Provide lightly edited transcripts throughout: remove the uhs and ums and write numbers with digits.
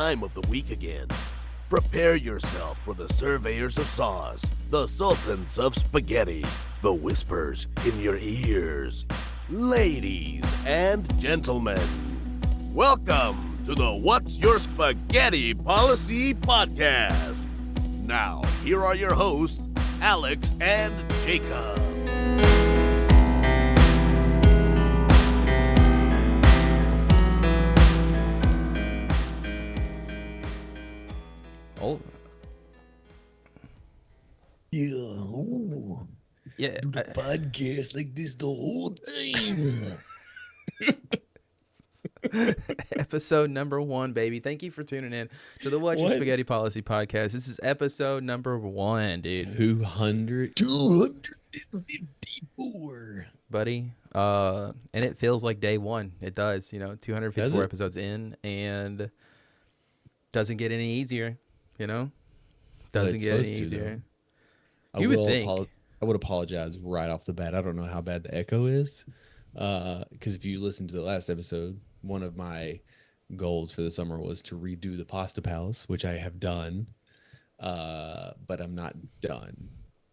time of the week again. Prepare yourself for the surveyors of sauce, the sultans of spaghetti, the whispers in your ears. Ladies and gentlemen, welcome to the What's Your Spaghetti Policy Podcast. Now, here are your hosts, Alex and Jacob. Oh. Yeah. Oh. Yeah. Do the podcast like this the whole time. Episode number 1, baby. Thank you for tuning in to the What's Your Spaghetti Policy Podcast. This is episode number 1, dude. 254. Buddy. And it feels like day 1. It does, 254 episodes in, and doesn't get any easier, Doesn't get any easier. You would think. I would apologize right off the bat. I don't know how bad the echo is. Because if you listen to the last episode, one of my goals for the summer was to redo the Pasta Palace, which I have done. But I'm not done.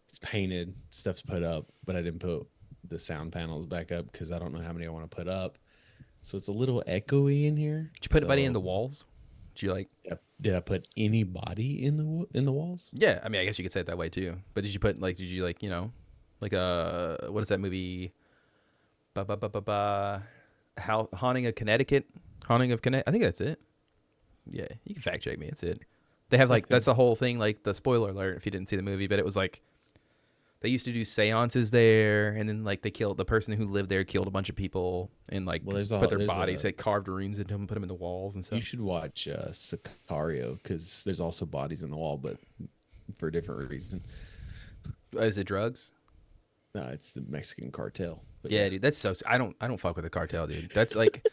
It's painted, stuff's put up, but I didn't put the sound panels back up because I don't know how many I want to put up. So it's a little echoey in here. Did you put anybody in the walls? Did you Did I put anybody in the walls? Yeah, I mean, I guess you could say it that way too. But did you put what is that movie? Haunting of Connecticut. Haunting of Connecticut. I think that's it. Yeah, you can fact check me. It's it. They have that's the whole thing. Like the spoiler alert if you didn't see the movie, but it was like they used to do seances there, and then they killed the person who lived there, killed a bunch of people, and put their bodies, carved runes into them, and put them in the walls and stuff. You should watch Sicario because there's also bodies in the wall, but for a different reason. Is it drugs? No, it's the Mexican cartel. But yeah, dude, that's so. I don't fuck with the cartel, dude. That's like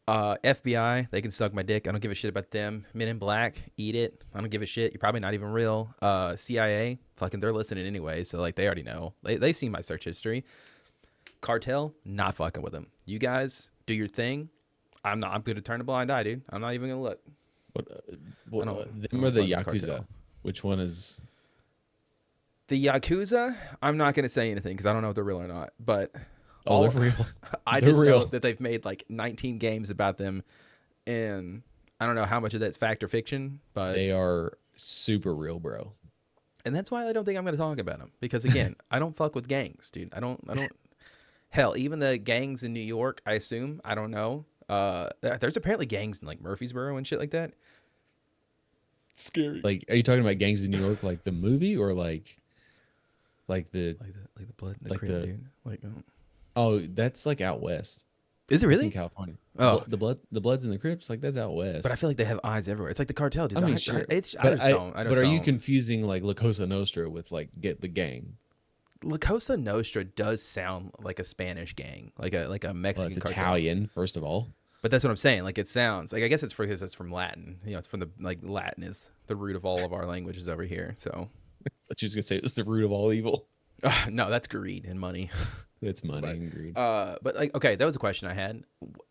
FBI. They can suck my dick. I don't give a shit about them. Men in Black, eat it. I don't give a shit. You're probably not even real. CIA, fucking, they're listening anyway, so they already know. They see my search history. Cartel, not fucking with them. You guys do your thing. I'm gonna turn a blind eye, dude. I'm not even gonna look. Them or the Yakuza? Cartel. Which one is? The Yakuza, I'm not going to say anything because I don't know if they're real or not. But they're real. I just know that they've made 19 games about them, and I don't know how much of that's fact or fiction. But they are super real, bro. And that's why I don't think I'm going to talk about them because again, I don't fuck with gangs, dude. I don't. Hell, even the gangs in New York, I assume. I don't know. There's apparently gangs in Murfreesboro and shit like that. Scary. Are you talking about gangs in New York, like the movie, or like the blood in the crib, dude. Oh, that's out west. Is it really? In California. Oh, the bloods in the Crips, that's out west. But I feel like they have eyes everywhere. It's like the cartel, dude. I mean, sure. But are you confusing La Cosa Nostra with get the gang? La Cosa Nostra does sound like a Spanish gang, like a Mexican. Well, it's cartel. Italian, first of all. But that's what I'm saying. It sounds I guess it's because it's from Latin. It's from the Latin is the root of all of our languages over here. So. But you was gonna say it was the root of all evil. No, that's greed and money. It's money and greed. But okay, that was a question I had.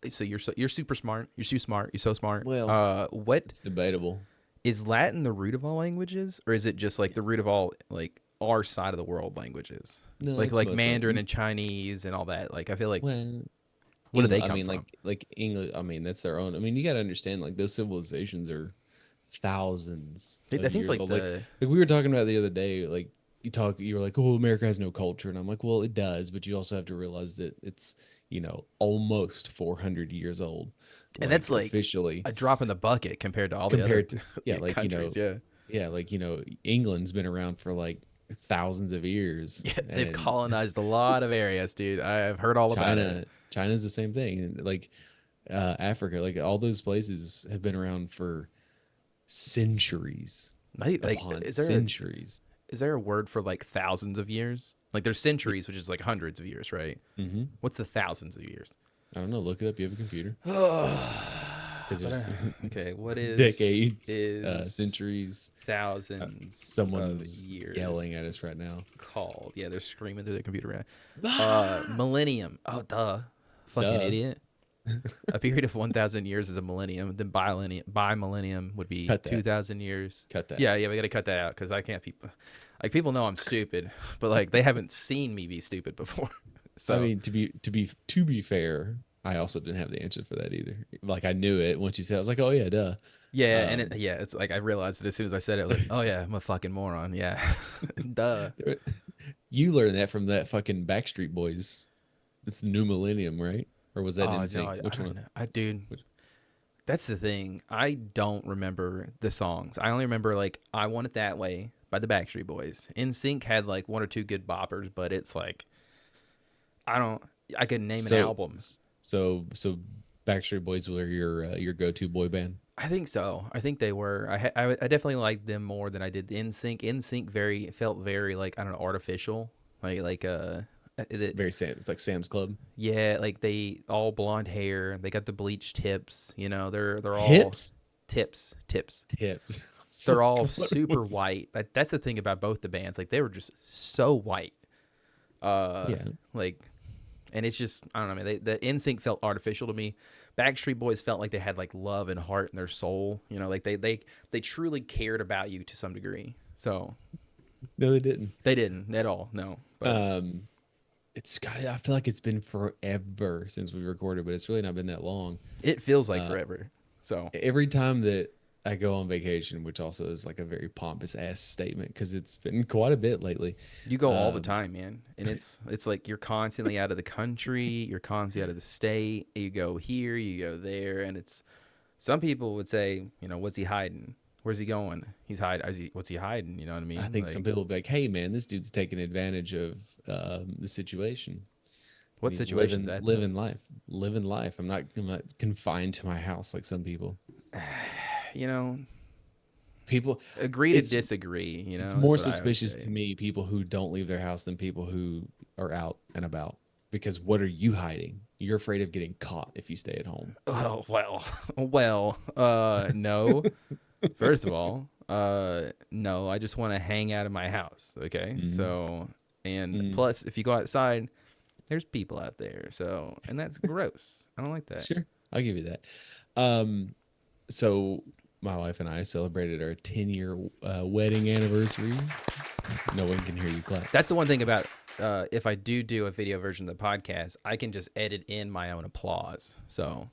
So you're super smart. You're too smart. You're so smart. Well, it's debatable. Is Latin the root of all languages, or is it just the root of all our side of the world languages? No, like Mandarin and Chinese and all that. I feel well, where do they come from? Like English. I mean, that's their own. I mean, you got to understand. Those civilizations are thousands. I think years old. We were talking about the other day. You were like, "Oh, America has no culture," and I'm like, "Well, it does, but you also have to realize that it's almost 400 years old." And that's officially a drop in the bucket compared to all the other countries. England's been around for thousands of years. Yeah, they've colonized a lot of areas, dude. I've heard all about it. China's the same thing. Africa, all those places have been around for centuries. Centuries. Is there a word for thousands of years? There's centuries, which is hundreds of years, right? Mm-hmm. What's the thousands of years? I don't know. Look it up. You have a computer. Okay, what is decades, centuries, thousands? Someone's of years yelling at us right now. Called. Yeah, they're screaming through their computer right now. Millennium. Oh, duh. Fucking idiot. A period of 1,000 years is a millennium. Then bi-millennium would be Cut that. 2,000 years. Cut that. Yeah, we got to cut that out because I can't. People know I'm stupid, but like they haven't seen me be stupid before. I So mean, to be fair, I also didn't have the answer for that either. Like I knew it once you said it, I was like, oh yeah, duh. yeah, and Um, it's like I realized it as soon as I said it. Like, oh yeah, I'm a fucking moron. Yeah, duh. you learned that from that fucking Backstreet Boys. It's the new millennium, right? Or was that Oh no, NSYNC? I Which don't one? know. Dude, Which, that's the thing. I don't remember the songs. I only remember like "I Want It That Way" by the Backstreet Boys. NSYNC had like one or two good boppers, but it's like I don't. I could name an so album. so Backstreet Boys were your go-to boy band. I think so. I think they were. I definitely liked them more than I did the NSYNC. NSYNC felt very like I don't know artificial. It's very Sam. It's like Sam's Club. yeah, like they all blonde hair. They got the bleached tips. You know, they're all Hips, tips. tips. They're all What super was- white. That's the thing about both the bands. Like they were just so white. Uh, Yeah. like, and it's just I don't know. Man, the NSYNC felt artificial to me. Backstreet Boys felt like they had like love and heart in their soul. You know, like they truly cared about you to some degree. So No, they didn't. they didn't at all. No, but Um, it's got. I feel like it's been forever since we recorded, but it's really not been that long. it feels like Uh, forever. So every time that I go on vacation, which also is like a very pompous ass statement because it's been quite a bit lately. you go all the Um, time, man, and it's like you're constantly out of the country, you're constantly out of the state. You go here, you go there, and it's some people would say, you know, what's he hiding? Where's he going? He's hiding. What's he hiding? You know what I I mean? think some Like, people will be like, "Hey, man, this dude's taking advantage of the situation. And what he's situation's living that though? living life, living life. I'm not confined to my house like some people. You know, People, agree to it's disagree. You it's know, that's more what I always suspicious to say. me people who don't leave their house than people who are out and about. Because what are you hiding? You're afraid of getting caught if you stay at home. Oh well. No. First of all, no. I just want to hang out in my house. Okay, Mm-hmm. so and Mm, plus, if you go outside, there's people out there. So and that's gross. I don't like that. sure, I'll give you that. Um, so my wife and I celebrated our 10-year wedding anniversary. No one can hear you clap. That's the one thing about if I do a video version of the podcast, I can just edit in my own applause. So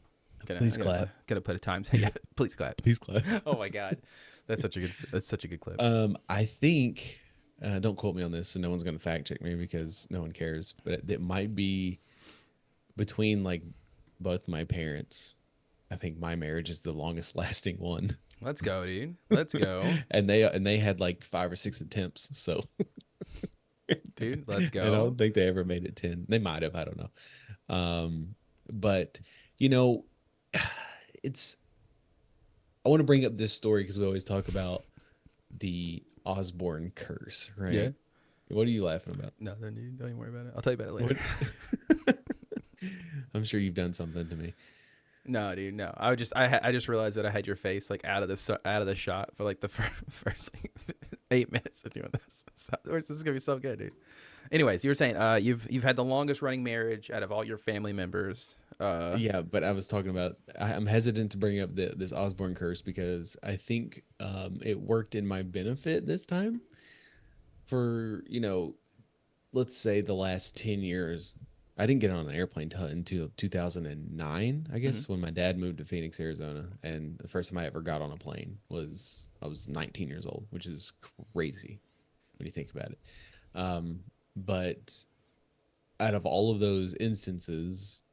Please clap. gonna put a time. Yeah, please clap. Please clap. Oh my god, that's such a good clip. I think, don't quote me on this, and no one's going to fact check me because no one cares, but it might be between like both my parents. I think my marriage is the longest lasting one, Let's go, dude. Let's go, and they had like 5 or 6 attempts. So dude. Let's I don't go. think they ever made it 10. They might have. I don't know. But you know, it's. I want to bring up this story because we always talk about the Osborne curse, right? Yeah. What are you laughing about? Nothing, dude. Don't even worry about it. I'll tell you about it What? later. I'm sure you've done something to me. No, dude. No. I just realized that I had your face like out of the shot for like the first like, 8 minutes of doing this. So, this is gonna be so good, dude. Anyways, you were saying you've had the longest running marriage out of all your family members. Yeah, but I was talking about. I'm hesitant to bring up this Osborne curse because I think it worked in my benefit this time. For let's say the last 10 years, I didn't get on an airplane until 2009, I Mm-hmm. guess, when my dad moved to Phoenix, Arizona, and the first time I ever got on a plane was I was 19 years old, which is crazy when you think about it. But out of all of those instances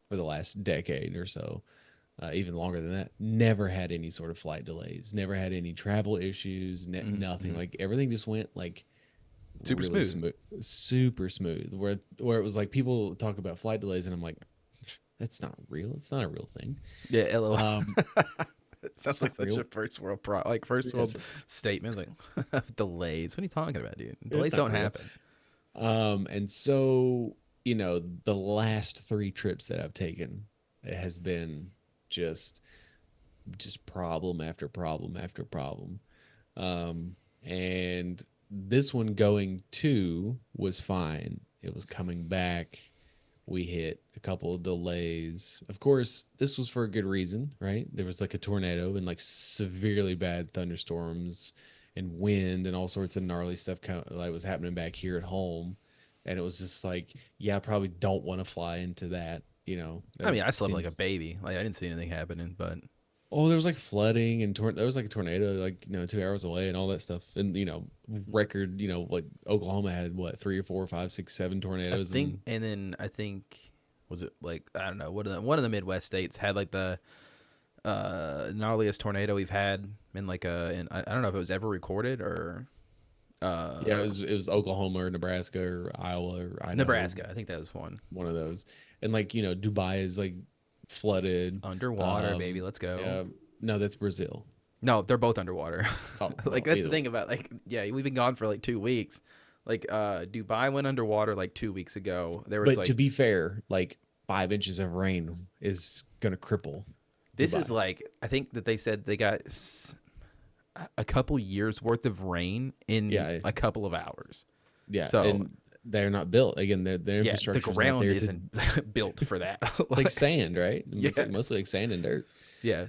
for the last decade or so, even longer than that, never had any sort of flight delays, never had any travel issues, nothing. Like everything just went like Super really smooth. super smooth. Where it was like people talk about flight delays, and I'm like, that's not real. It's not a real thing. Yeah, LOL. Um, It sounds it's like not such real. a first world It's, statement. Like delays. What are you talking about, dude? it's Delays not don't real. happen. And so the last 3 trips that I've taken, it has been just problem after problem after problem. And this one going to was fine. It was coming back We hit a couple of delays. Of course, this was for a good reason, right? There was like a tornado and like severely bad thunderstorms and wind and all sorts of gnarly stuff like was happening back here at home. And it was just like, yeah, I probably don't want to fly into that. I That mean, I slept like a seems. baby. Like I didn't see anything happening, but Oh, there was like flooding and there was like a tornado, like 2 hours away and all that stuff. And record, like Oklahoma had what 3 or 4 or 5, 6, 7 tornadoes and I think was it like I don't know, one of the Midwest states had like the gnarliest tornado we've had in like I don't know if it was ever recorded or yeah, uh it was Oklahoma or Nebraska or Iowa or Idaho, Nebraska. I think that was one. one of those. And like Dubai is like flooded. Underwater, baby. Let's go. Yeah, no, that's Brazil. No, they're both underwater. Oh Like well, that's the either thing way. about like yeah, we've been gone for like 2 weeks. Like Dubai went underwater like 2 weeks ago. There was But to like be fair, like 5 inches of rain is gonna cripple this is Dubai. like I think that they said they got a couple years worth of rain in Yeah, a couple of hours. yeah, So and they're not built again. Their yeah, the infrastructure is not ground there to isn't built for that. like sand, right? I mean, Yeah, it's like mostly like sand and dirt. yeah,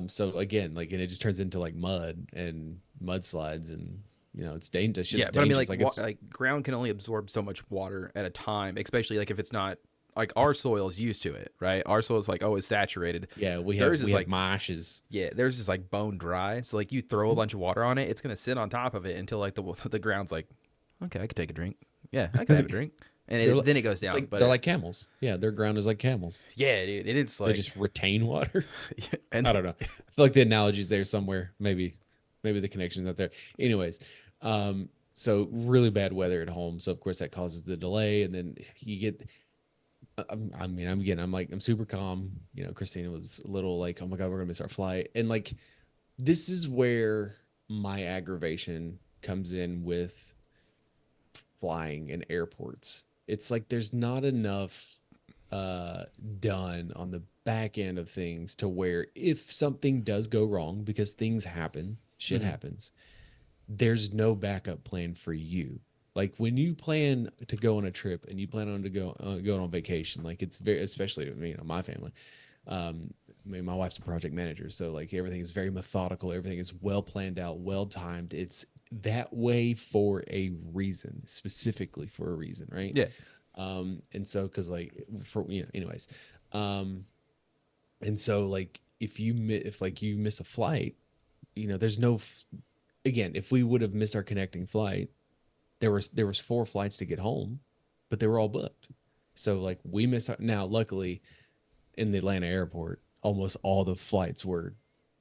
So again, like, and it just turns into like mud and mudslides, and it's dangerous. yeah. Shit's But I mean, dangerous. Like it's like ground can only absorb so much water at a time, especially like if it's not like our soil is used to it, right? Our soil is like always saturated. yeah, we have Theirs we is have like marshes. yeah, theirs is like bone dry. So like you throw a bunch of water on it, it's gonna sit on top of it until like the ground's like, okay, I could take a drink. Yeah, I could have a drink, and then it goes It's down. like But they're like camels. Yeah, their ground is like camels. yeah, dude, it's They like just retain water. and I don't know. I feel like the analogy's there somewhere. Maybe the connection's not there. Anyways, so really bad weather at home. So of course that causes the delay, and then you get. I mean, I'm super calm. Christina was a little like, oh my god, we're gonna miss our flight, and like, this is where my aggravation comes in with flying in airports. It's like there's not enough uh done on the back end of things to where if something does go wrong, because things happen, shit Mhm. happens, there's no backup plan for you. Like when you plan to go on a trip and you plan on to going on vacation, like it's very, especially my family. I mean, my wife's a project manager, so like everything is very methodical. Everything is well planned out, well timed. It's that way for a reason, specifically for a reason, right? yeah, And so because like for anyways, um, and so like if like you miss a flight, there's no again, if we would have missed our connecting flight, there was 4 flights to get home, but they were all booked. So like we missed out. Now, luckily, in the Atlanta airport, almost all the flights were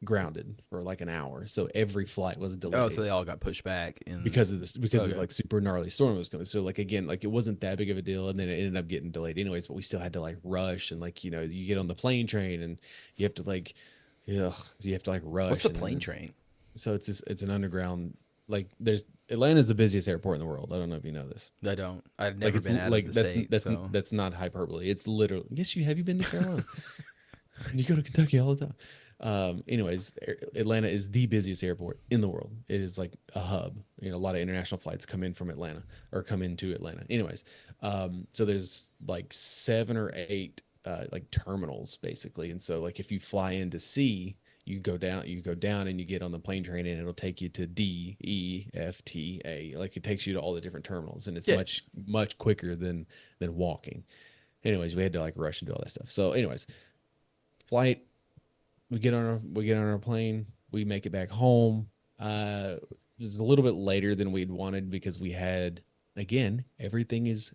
grounded for like an hour, so every flight was oh, so delayed they all got pushed back and because of okay, like super gnarly storm was coming. So like again, like it wasn't that big of a deal, and then it ended up getting delayed anyways. But we still had to like rush, and like you get on the plane train, and you have to like, ugh, you have to like what's rush, the and then plane train? it's an underground. Like there's Atlanta's the busiest airport in the world. I don't know if you know this. I don't. I've Like never it's been out of like the state, that's so that's not hyperbole. It's literally, yes, you have. You been to Carolina? You go to Kentucky all the time. Anyways, Atlanta is the busiest airport in the world. It is like a hub. A lot of international flights come in from Atlanta or come into Atlanta. Anyways, so there's like 7 or 8 like terminals basically, and so like if you fly in to C, you go down and you get on the plane train, and it'll take you to D, E, F, T, A. Like it takes you to all the different terminals, and it's yeah, much quicker than walking. Anyways, we had to like rush and do all that stuff. So, anyways, flight, we get on our plane, we make it back home. It was a little bit later than we'd wanted because we had, again, everything is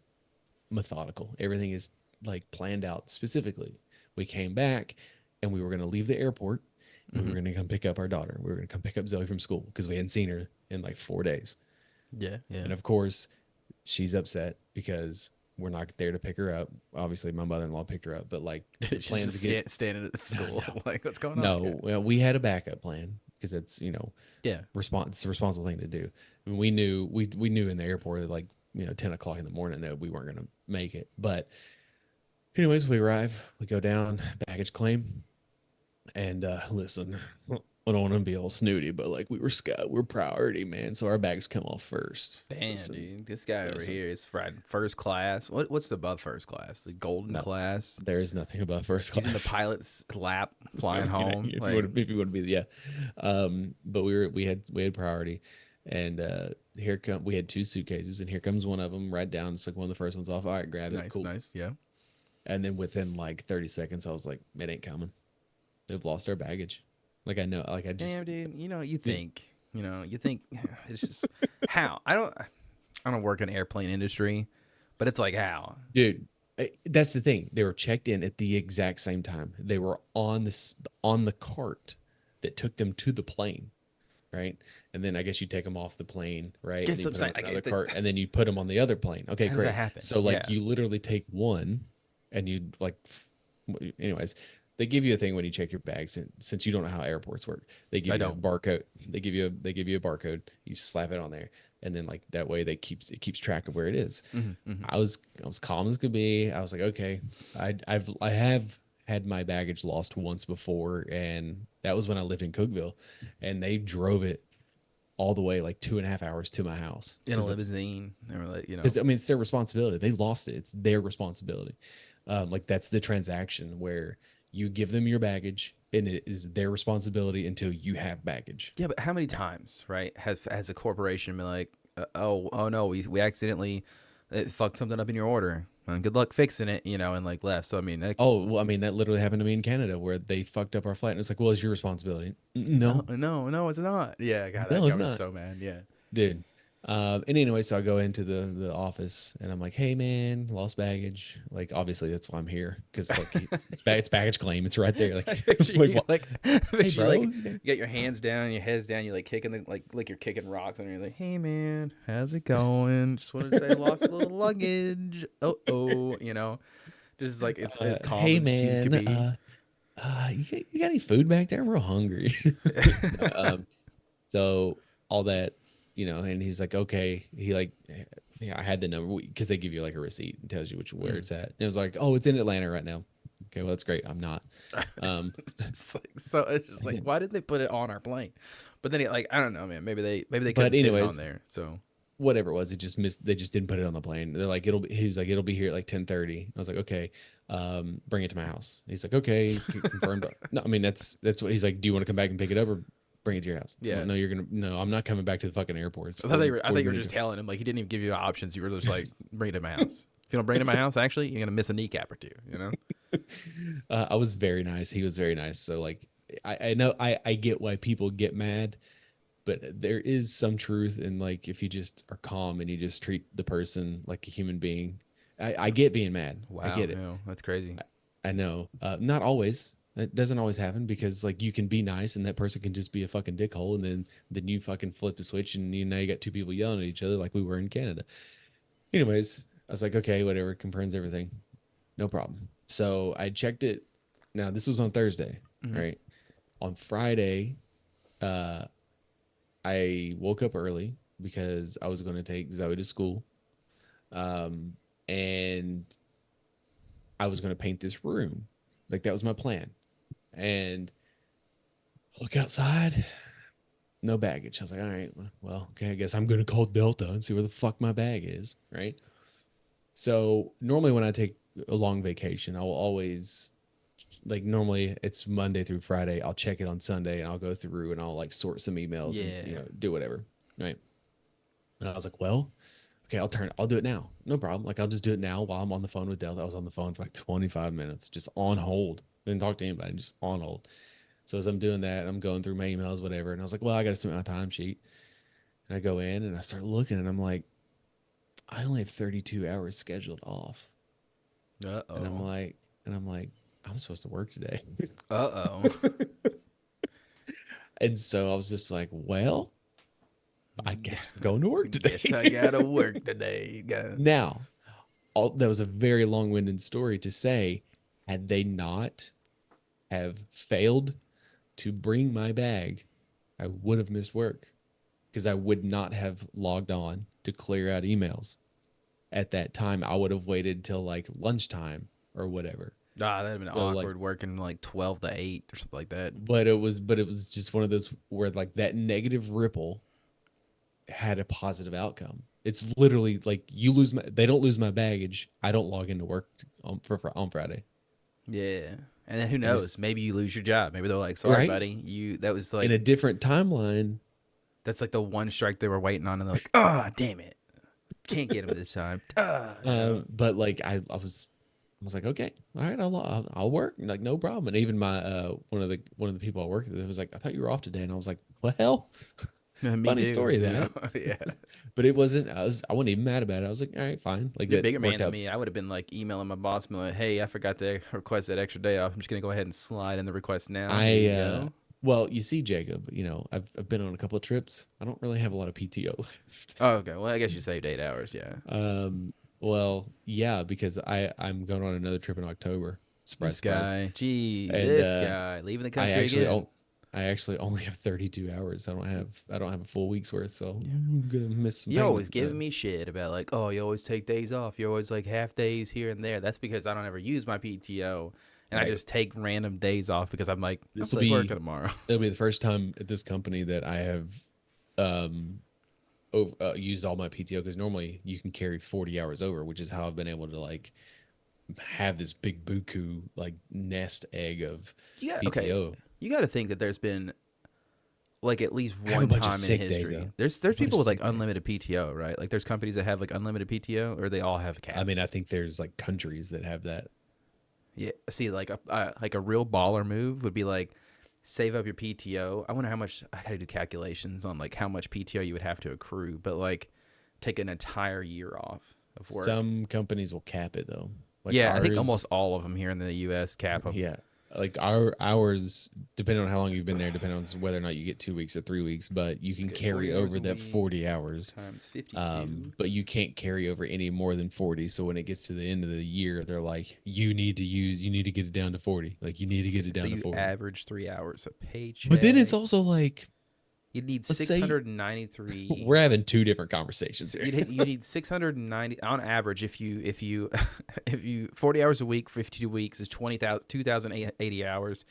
methodical. Everything is like planned out specifically. We came back and we were going to leave the airport. We were hmm going to come pick up our daughter. We were going to come pick up Zoe from school because we hadn't seen her in like 4 days. yeah, yeah. And of course, she's upset because we're not there to pick her up. Obviously, my mother-in-law picked her up, but like the She's plans just to get standing at the school, no, like what's going on here? no. Well, we had a backup plan because it's Yeah, it's a responsible thing to do. I mean, we knew in the airport at like 10 o'clock in the morning that we weren't going to make it. But anyways, we arrive, we go down baggage claim, and listen, I don't want to be all snooty, but like we're priority, man. So our bags come off first. Damn, Listen, dude, this guy over listen. here is fried first class. What's above first class? The golden No, class. there is nothing above first He's class. in the pilot's lap, flying home. If Like, you want to be, yeah. But we had priority, and we had two suitcases, and here comes one of them right down. It's like one of the first ones off. All right, grab it, nice, cool. nice, yeah. And then within like 30 seconds, I was like, it ain't coming. They've lost our baggage. Like I know, like I just, Damn, dude. You think, it's just how I don't work in airplane industry, but it's like how. dude. That's the thing. They were checked in at the exact same time. They were on the cart that took them to the plane, right? And then I guess you take them off the plane, right? Yes, And you I'm put them saying, on like, another cart, and then you put them on the other plane. Okay, How does that great. happen? So like Yeah. you literally take one, and you like, anyways, they give you a thing when you check your bags, and since you don't know how airports work, they give I you a don't. barcode. They give you a barcode. You slap it on there, and then like that way it keeps track of where it is. I was calm as could be. I was like, okay, I have had my baggage lost once before, and that was when I lived in Cookville, and they drove it all the way like 2.5 hours to my house. In a limousine. They were like, Because I mean, it's their responsibility. They lost it. It's their responsibility. Like that's the transaction where you give them your baggage, and it is their responsibility until you have baggage. yeah, but how many times, right, has a corporation been like, oh no, we accidentally fucked something up in your order. Good luck fixing it, and like left. So I mean, like, Oh, well, I mean, that literally happened to me in Canada where they fucked up our flight, and it's like, well, it's your responsibility. No, no, it's not. Yeah, God, that no, it's guy was not. so mad. Yeah. Dude. And anyway, so I go into the office and I'm like, hey man, lost baggage. Like, obviously that's why I'm here. Cause like it's baggage claim. It's right there. Like, like, what? I Hey picture you, bro. like, you got your hands down, your head's down, you're like kicking like you're kicking rocks, and you're like, hey man, how's it going? Just wanted to say, lost a little luggage. Just like it's as calm Hey as cues could man, be. you got any food back there? I'm real hungry. No, so all that, and he's like, okay. He like, yeah, I had the number because they give you like a receipt and tells you where it's at. And it was like, oh, it's in Atlanta right now. Okay, well that's great. I'm not. Um, It's just like, why did they put it on our plane? But then like, I don't know, man. Maybe they couldn't but fit it on anyways, there. So whatever it was, it just missed. They just didn't put it on the plane. They're like, he's like, it'll be here at like 10:30. I was like, okay, bring it to my house. He's like, okay, confirmed. No, I mean that's what he's like. Do you want to come back and pick it up or bring it to your house? Yeah. No, no, I'm not coming back to the fucking airport. It's I thought 40 you were minutes. just telling him, like, he didn't even give you options. You were just like, bring it to my house. If you don't bring it to my house, actually, you're gonna miss a kneecap or two. I was very nice. He was very nice. So like, I know I get why people get mad, but there is some truth in like if you just are calm and you just treat the person like a human being. I get being mad. Wow, I get it. yeah, that's crazy. I know. Not always. It doesn't always happen because like you can be nice and that person can just be a fucking dickhole, and then you fucking flip the switch and now you got two people yelling at each other like we were in Canada. Anyways, I was like, okay, whatever, confirms everything. No problem. So I checked it. Now this was on Thursday, right? On Friday, I woke up early because I was going to take Zoe to school. And I was going to paint this room. Like that was my plan. And I look outside, no baggage. I was like, all right, well, okay, I guess I'm going to call Delta and see where the fuck my bag is, right? So normally when I take a long vacation, I will always like normally it's Monday through Friday. I'll check it on Sunday and I'll go through and I'll like sort some emails and Yeah. do whatever, right? And I was like, well, okay, I'll do it now. No problem. Like I'll just do it now while I'm on the phone with Delta. I was on the phone for like 25 minutes, just on hold. Didn't talk to anybody, just on hold. So as I'm doing that, I'm going through my emails, whatever. And I was like, well, I got to submit my timesheet. And I go in and I start looking and I'm like, I only have 32 hours scheduled off. Uh-oh. And I'm like, I'm supposed to work today. Uh-oh. And so I was just like, well, I guess I'm going to work today. Guess I gotta work today. Now, that was a very long-winded story to say, had they not have failed to bring my bag, I would have missed work because I would not have logged on to clear out emails. At that time, I would have waited till like lunchtime or whatever. Ah, that'd have been So, like, awkward working like 12 to 8 or something like that. but it was just one of those where like that negative ripple had a positive outcome. It's literally like they don't lose my baggage. I don't log into work on Friday. Yeah. And then who And knows? it's Maybe you lose your job. Maybe they're like, sorry, right buddy. That was in like, a different timeline. that's like the one strike they were waiting on. And they're like, oh, damn it. Can't get him this time. But like I was like, okay, all right, I'll work, like no problem. And even my one of the people I worked with was like, I thought you were off today, and I was like, well, Me funny too. story You that. know? Yeah. But it wasn't. I wasn't even mad about it. I was like, all right, fine. Like You're a that bigger man worked than out. me. I would have been like emailing my boss, and be like, "Hey, I forgot to request that extra day off. I'm just gonna go ahead and slide in the request now. Here you go." Well, you see, Jacob, I've been on a couple of trips. I don't really have a lot of PTO left. Oh, okay. Well, I guess you saved 8 hours. Yeah. Well, yeah, because I'm going on another trip in October. This Surprise, surprise. guy, gee, And this guy leaving the I country actually again. I actually only have 32 hours. I don't have a full week's worth, so I'm gonna miss some You always payment. giving me shit about like, oh, you always take days off. You always like half days here and there. That's because I don't ever use my PTO, and I Right. just take random days off because I'm like, This I'm will working be tomorrow. it'll be the first time at this company that I have um used all my PTO, because normally you can carry 40 hours over, which is how I've been able to like have this big buku like nest egg of Yeah. Okay. PTO. You got to think that there's been like at least I have a one bunch of time in sick days, history. though. There's A bunch people of with like sick days. unlimited PTO, right? Like there's companies that have like unlimited PTO, or they all have caps. I mean, I think there's like countries that have that. Yeah. See, like a real baller move would be like save up your PTO. I wonder how much I got to do calculations on like how much PTO you would have to accrue, but like take an entire year off of work. Some companies will cap it though. Like Yeah, I think ours, almost all of them here in the U.S. cap them. yeah. Like ours, depending on how long you've been there, depending on whether or not you get 2 weeks or 3 weeks, but you can Okay, carry 40 hours over a that week 40 hours. times 52. But you can't carry over any more than 40. So when it gets to the end of the year, they're like, you need to get it down to 40. Like you need to get it So down to you 40. average 3 hours a paycheck. But then it's also like, you need let's say 693. we're having two different conversations So here. you need 690 on average. If you if you 40 hours a week, 52 weeks is 2,080 hours.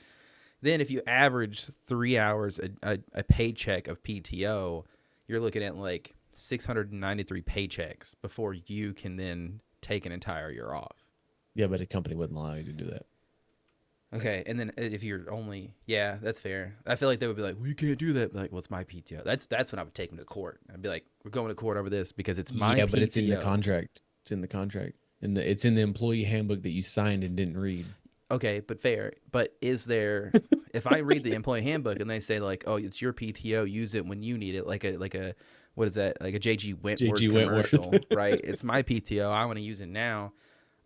Then if you average 3 hours a paycheck of PTO, you're looking at like 693 paychecks before you can then take an entire year off. Yeah, but a company wouldn't allow you to do that. Okay, and then if you're only, yeah, that's fair. I feel like they would be like, well, you can't do that. Like, well, it's my PTO. That's when I would take them to court. I'd be like, we're going to court over this because it's my Yeah, PTO. but it's in the contract. It's in the contract. It's in the employee handbook that you signed and didn't read. Okay, but fair. But is there, if I read the employee handbook and they say like, oh, it's your PTO, use it when you need it, like a what is that? Like a JG Wentworth JG Wentworth. commercial, right? It's my PTO. I want to use it now.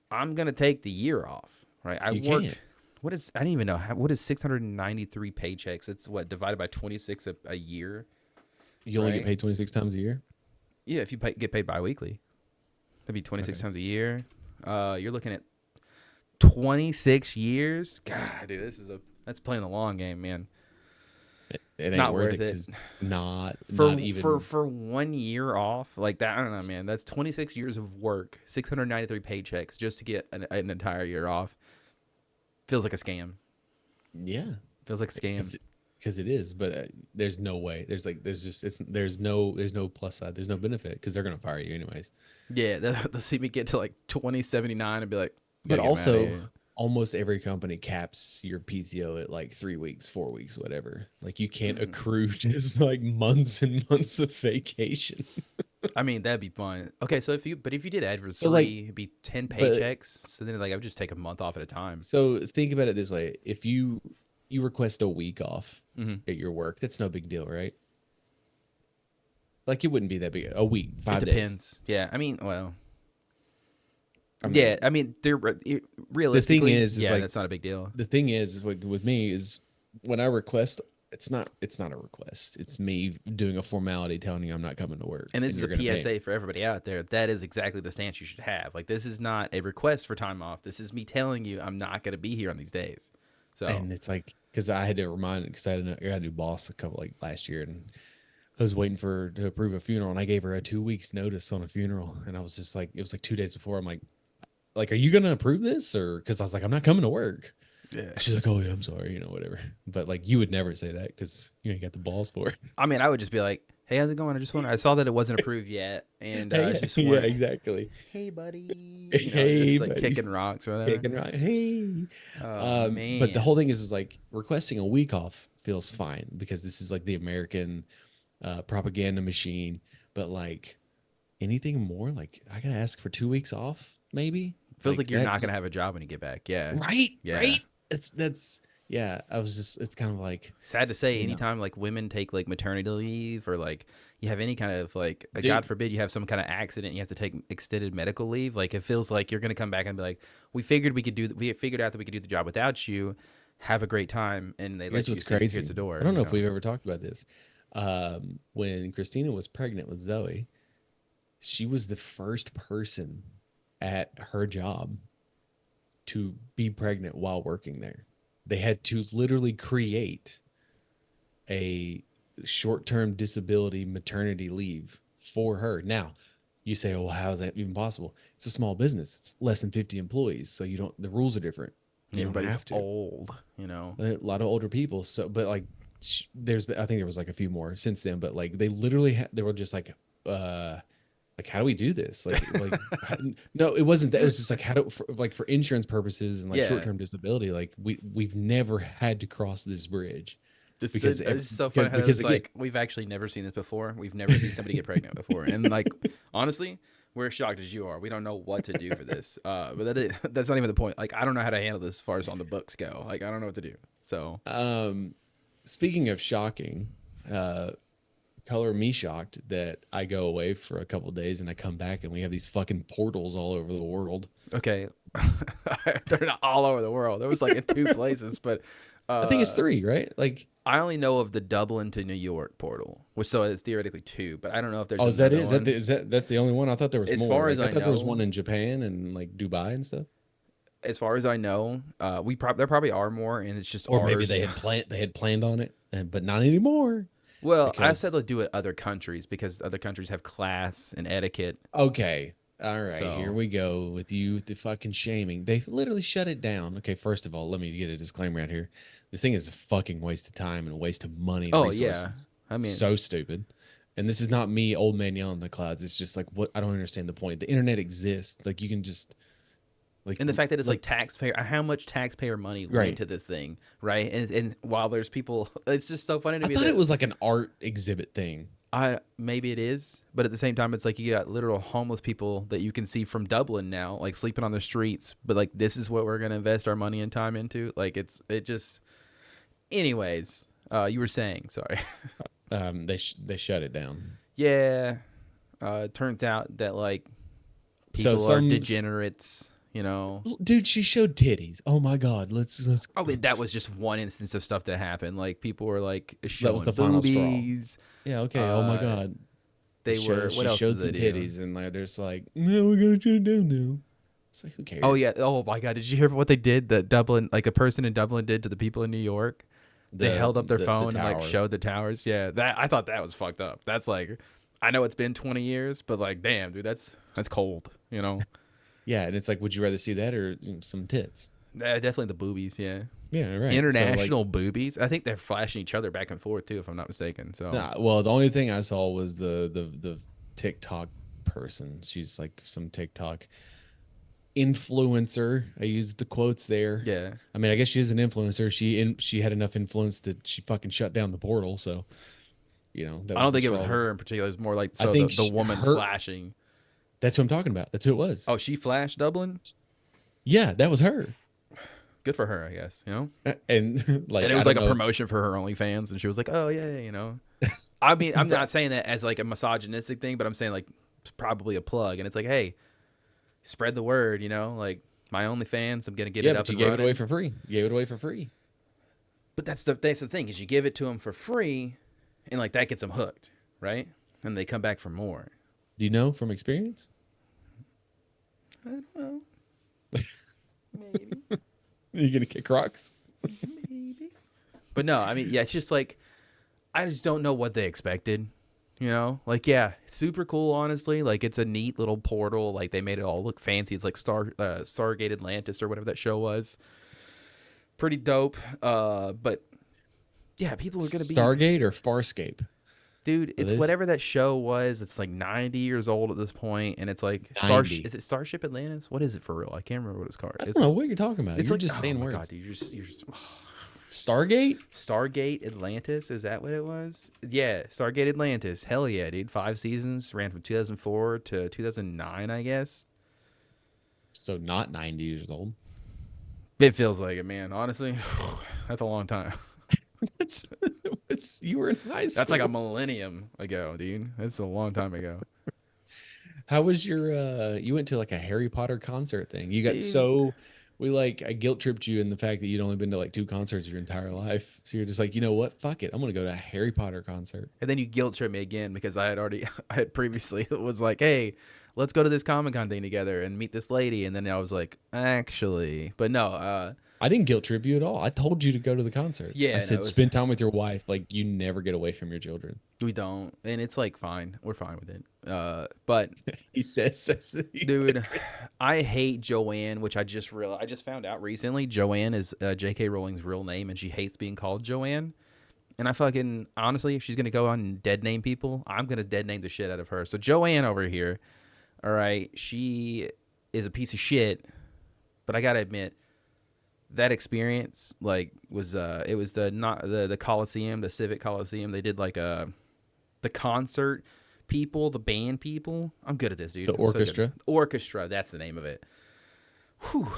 I'm gonna take the year off, right? I You worked. can't. What is? I don't even know. What is 693 paychecks? It's what divided by 26 a year. You only Right. get paid 26 times a year. Yeah, if you get paid biweekly, that'd be 26 Okay. times a year. You're looking at 26 years. God, dude, that's playing the long game, man. It ain't Not worth worth it. it. 'Cause Not even. For 1 year off like that. I don't know, man. That's 26 years of work, 693 paychecks just to get an entire year off. Feels like a scam. Yeah, Feels like a scam. because it is. But there's no way. There's no plus side. There's no benefit because they're gonna fire you anyways. Yeah, they'll see me get to like 2079 and be like, But "Gotta get 'em outta also, here." almost every company caps your PTO at like 3 weeks, 4 weeks, whatever. Like you can't accrue just like months and months of vacation. I mean, that'd be fun. Okay, so if you did average So, like, it'd be 10 but- paychecks. So then like I would just take a month off at a time. So think about it this way: if you request a week off Mhm. at your work, that's no big deal, right? Like it wouldn't be that big. A week, 5 It days. depends. Yeah, I mean, well, I mean, yeah, I mean, realistically, is yeah, like- that's not a big deal. The thing is like, with me is when I request, it's not a request. It's me doing a formality telling you I'm not coming to work. And this is you're gonna a pay me. PSA for everybody out there. That is exactly the stance you should have. Like, this is not a request for time off. This is me telling you I'm not going to be here on these days. So, And it's like, because I had to remind, because I got a new boss last year, and I was waiting for her to approve a funeral, and I gave her a 2 weeks notice on a funeral, and I was just like, it was like 2 days before. I'm like like, are you gonna approve this? Or because I was like, I'm not coming to work. Yeah. She's like, oh yeah, I'm sorry, whatever. But like, you would never say that because you ain't got the balls for it. I mean, I would just be like, "Hey, how's it going? I saw that it wasn't approved yet, and I Hey, just yeah, want, exactly. hey, buddy, Hey, just like buddy, kicking rocks or whatever." kicking right. Hey. Oh But the man. whole thing is like requesting a week off feels fine because this is like the American propaganda machine. But like anything more, like I gotta ask for 2 weeks off, maybe. Feels Like like you're that not gonna feels have a job when you get back. Yeah. right, Yeah. right. That's yeah. I was just it's kind of like Sad to say, you know, anytime like women take like maternity leave or like you have any kind of like, God dude. forbid, you have some kind of accident, and you have to take extended medical leave. Like it feels like you're gonna come back and be like, we figured out that we could do the job without you. Have a great time, and they let Here's you what's see crazy. here's the door. I don't know if we've ever talked about this. When Christina was pregnant with Zoe, she was the first person at her job to be pregnant while working there. They had to literally create a short-term disability maternity leave for her. Now, you say, "Oh, well, how is that even possible?" It's a small business. It's less than 50 employees, so you don't. The rules are different. You don't Everybody's have to. old, you know. A lot of older people. So, but like, I think there was like a few more since then. But like, they literally they were just like how do we do this no, it wasn't that. It was just like how do for insurance purposes and like Yeah. short-term disability, like we've never had to cross this bridge It's just so funny how it's again, like we've actually never seen this before. We've never seen somebody get pregnant before, and like honestly, we're as shocked as you are. We don't know what to do for this. But that's not even the point. Like I don't know how to handle this as far as on the books go. Like I don't know what to do. So speaking of shocking, color me shocked that I go away for a couple days and I come back and we have these fucking portals all over the world. okay, they're not all over the world. It was like in two places, but I think it's 3, right? Like, I only know of the Dublin to New York portal, which so it's theoretically 2. But I don't know if there's oh, is that another it? one. That's the only one? I thought there was As more. far Like, as I I thought there was know, one in Japan and like Dubai and stuff. as far as I know, there probably are more, and it's just Or ours. maybe they had planned on it, but not anymore. Well, I said Because let's do it other countries because other countries have class and etiquette. okay, all right, So here we go with you, the fucking shaming. They literally shut it down. Okay, first of all, let me get a disclaimer out here. This thing is a fucking waste of time and a waste of money and oh yeah, resources. I mean, So stupid. And this is not me, old man yelling in the clouds. It's just like what I don't understand the point. The internet exists. Like you can just like and the fact that it's like taxpayer, how much taxpayer money went right. into this thing, right? And while there's people, it's just so funny to I me thought that it was like an art exhibit thing. maybe it is, but at the same time, it's like you got literal homeless people that you can see from Dublin now, like sleeping on the streets. But like this is what we're gonna invest our money and time into. Like it just. Anyways, you were saying, sorry. They shut it down. Yeah. It turns out that like So people are degenerates, you know. dude, she showed titties. Oh my god, let's. Oh, but that was just one instance of stuff that happened. Like people were like showing the final straw. boobies. Yeah, okay. Oh my god. They were. What She else showed did some they do? titties, and like, there's like, no, we're gonna shut it down now. It's like, who cares? Oh yeah. Oh my god. Did you hear what they did? That Dublin, like a person in Dublin did to the people in New York. They held up their phone and like showed the towers. Yeah, that I thought that was fucked up. That's like, I know it's been 20 years, but like, damn, dude, that's cold. You know. Yeah, and it's like, would you rather see that or some tits? Definitely the boobies. Yeah. Yeah, right. International So, like, boobies. I think they're flashing each other back and forth too, if I'm not mistaken. So nah, well, the only thing I saw was the TikTok person. She's like some TikTok influencer. I used the quotes there. yeah, I mean, I guess she is an influencer. She had enough influence that she fucking shut down the portal. So, you know, that I was don't the think it was straw. her in particular. It was more like I so think the woman flashing. That's what I'm talking about. That's who it was. Oh, she flashed Dublin. Yeah, that was her. Good for her, I guess. You know, And like, and it was I like don't a know. promotion for her OnlyFans, and she was like, "Oh yeah, you know." I mean, I'm not saying that as like a misogynistic thing, but I'm saying like it's probably a plug, and it's like, hey, spread the word. You know, like my OnlyFans, I'm gonna get Yeah, it but up you and gave running. it away for free. You gave it away for free. But that's the thing is you give it to them for free, and like that gets them hooked, right? And they come back for more. Do you know from experience? I don't know. Maybe. You're gonna kick rocks. Maybe. But no, I mean, yeah, it's just like I just don't know what they expected. You know, like, yeah, super cool, honestly. Like, it's a neat little portal. Like, they made it all look fancy. It's like Stargate Atlantis or whatever that show was. Pretty dope. But yeah, people are gonna be, Stargate or Farscape dude. for It's this? whatever that show was. It's like 90 years old at this point, and it's like 90. Is it Starship Atlantis? What is it for real? I can't remember what it's called. I don't It's know what you're talking about. it's You're like, just oh saying my words. god, dude, you're just Stargate? Stargate Atlantis, is that what it was? Yeah, Stargate Atlantis. Hell yeah, dude. 5 seasons, ran from 2004 to 2009, I guess. So not 90 years old. It feels like it, man. Honestly, that's a long time. It's, you were in high school. That's like a millennium ago, dude. That's a long time ago. How was your you went to like a Harry Potter concert thing? You got Dude. so I guilt tripped you in the fact that you'd only been to like 2 concerts your entire life. So you're just like, you know what? Fuck it. I'm gonna go to a Harry Potter concert. And then you guilt trip me again because I had previously was like, hey, let's go to this Comic-Con thing together and meet this lady. And then I was like, actually, but no, I didn't guilt trip you at all. I told you to go to the concert. Yeah, I no, said it was- spend time with your wife. Like you never get away from your children. we don't. And it's like, fine. We're fine with it. But He says, dude, I hate Joanne, which I just found out recently. Joanne is J.K. Rowling's real name, and she hates being called Joanne. And I fucking, honestly, if she's gonna go on and dead name people, I'm gonna dead name the shit out of her. So Joanne over here, all right, she is a piece of shit, but I gotta admit, that experience like was it was the Coliseum, the Civic Coliseum. They did like the concert people, the band people. I'm good at this, dude. The I'm so good. orchestra? Orchestra, that's the name of it. Whew,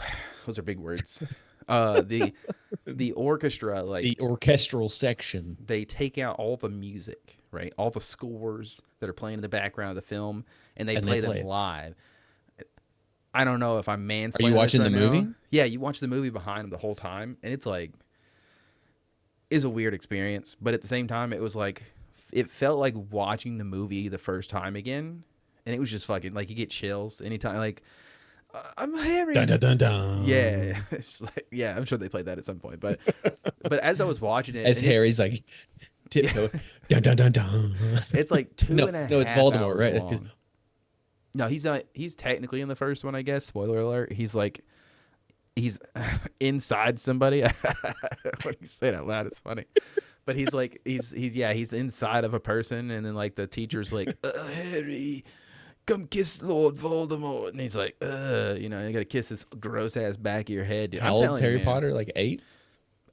those are big words. The orchestra, like, the orchestral section. they take out all the music, right? All the scores that are playing in the background of the film, and they play them it. live. I don't know if I'm mansplaining. Are you watching this the right now. movie? Yeah, you watch the movie behind them the whole time, and it's like, is a weird experience. But at the same time, it was like, it felt like watching the movie the first time again, and it was just fucking like you get chills anytime. Like, I'm Harry. Dun, dun, dun, dun. Yeah, it's like, yeah, I'm sure they played that at some point. But as I was watching it, As and it's- Harry's like tiptoe. Dun, dun, dun, dun. it's like two No, and a half no, it's Voldemort, hours right? long. No, he's not. He's technically in the first one, I guess. Spoiler alert. He's inside somebody. When you say it out loud, it's funny. But he's like, he's inside of a person, and then like the teacher's like, Harry, come kiss Lord Voldemort, and he's like, you gotta kiss this gross ass back of your head. Dude. How I'm old's telling you, Harry man. Potter? Like 8?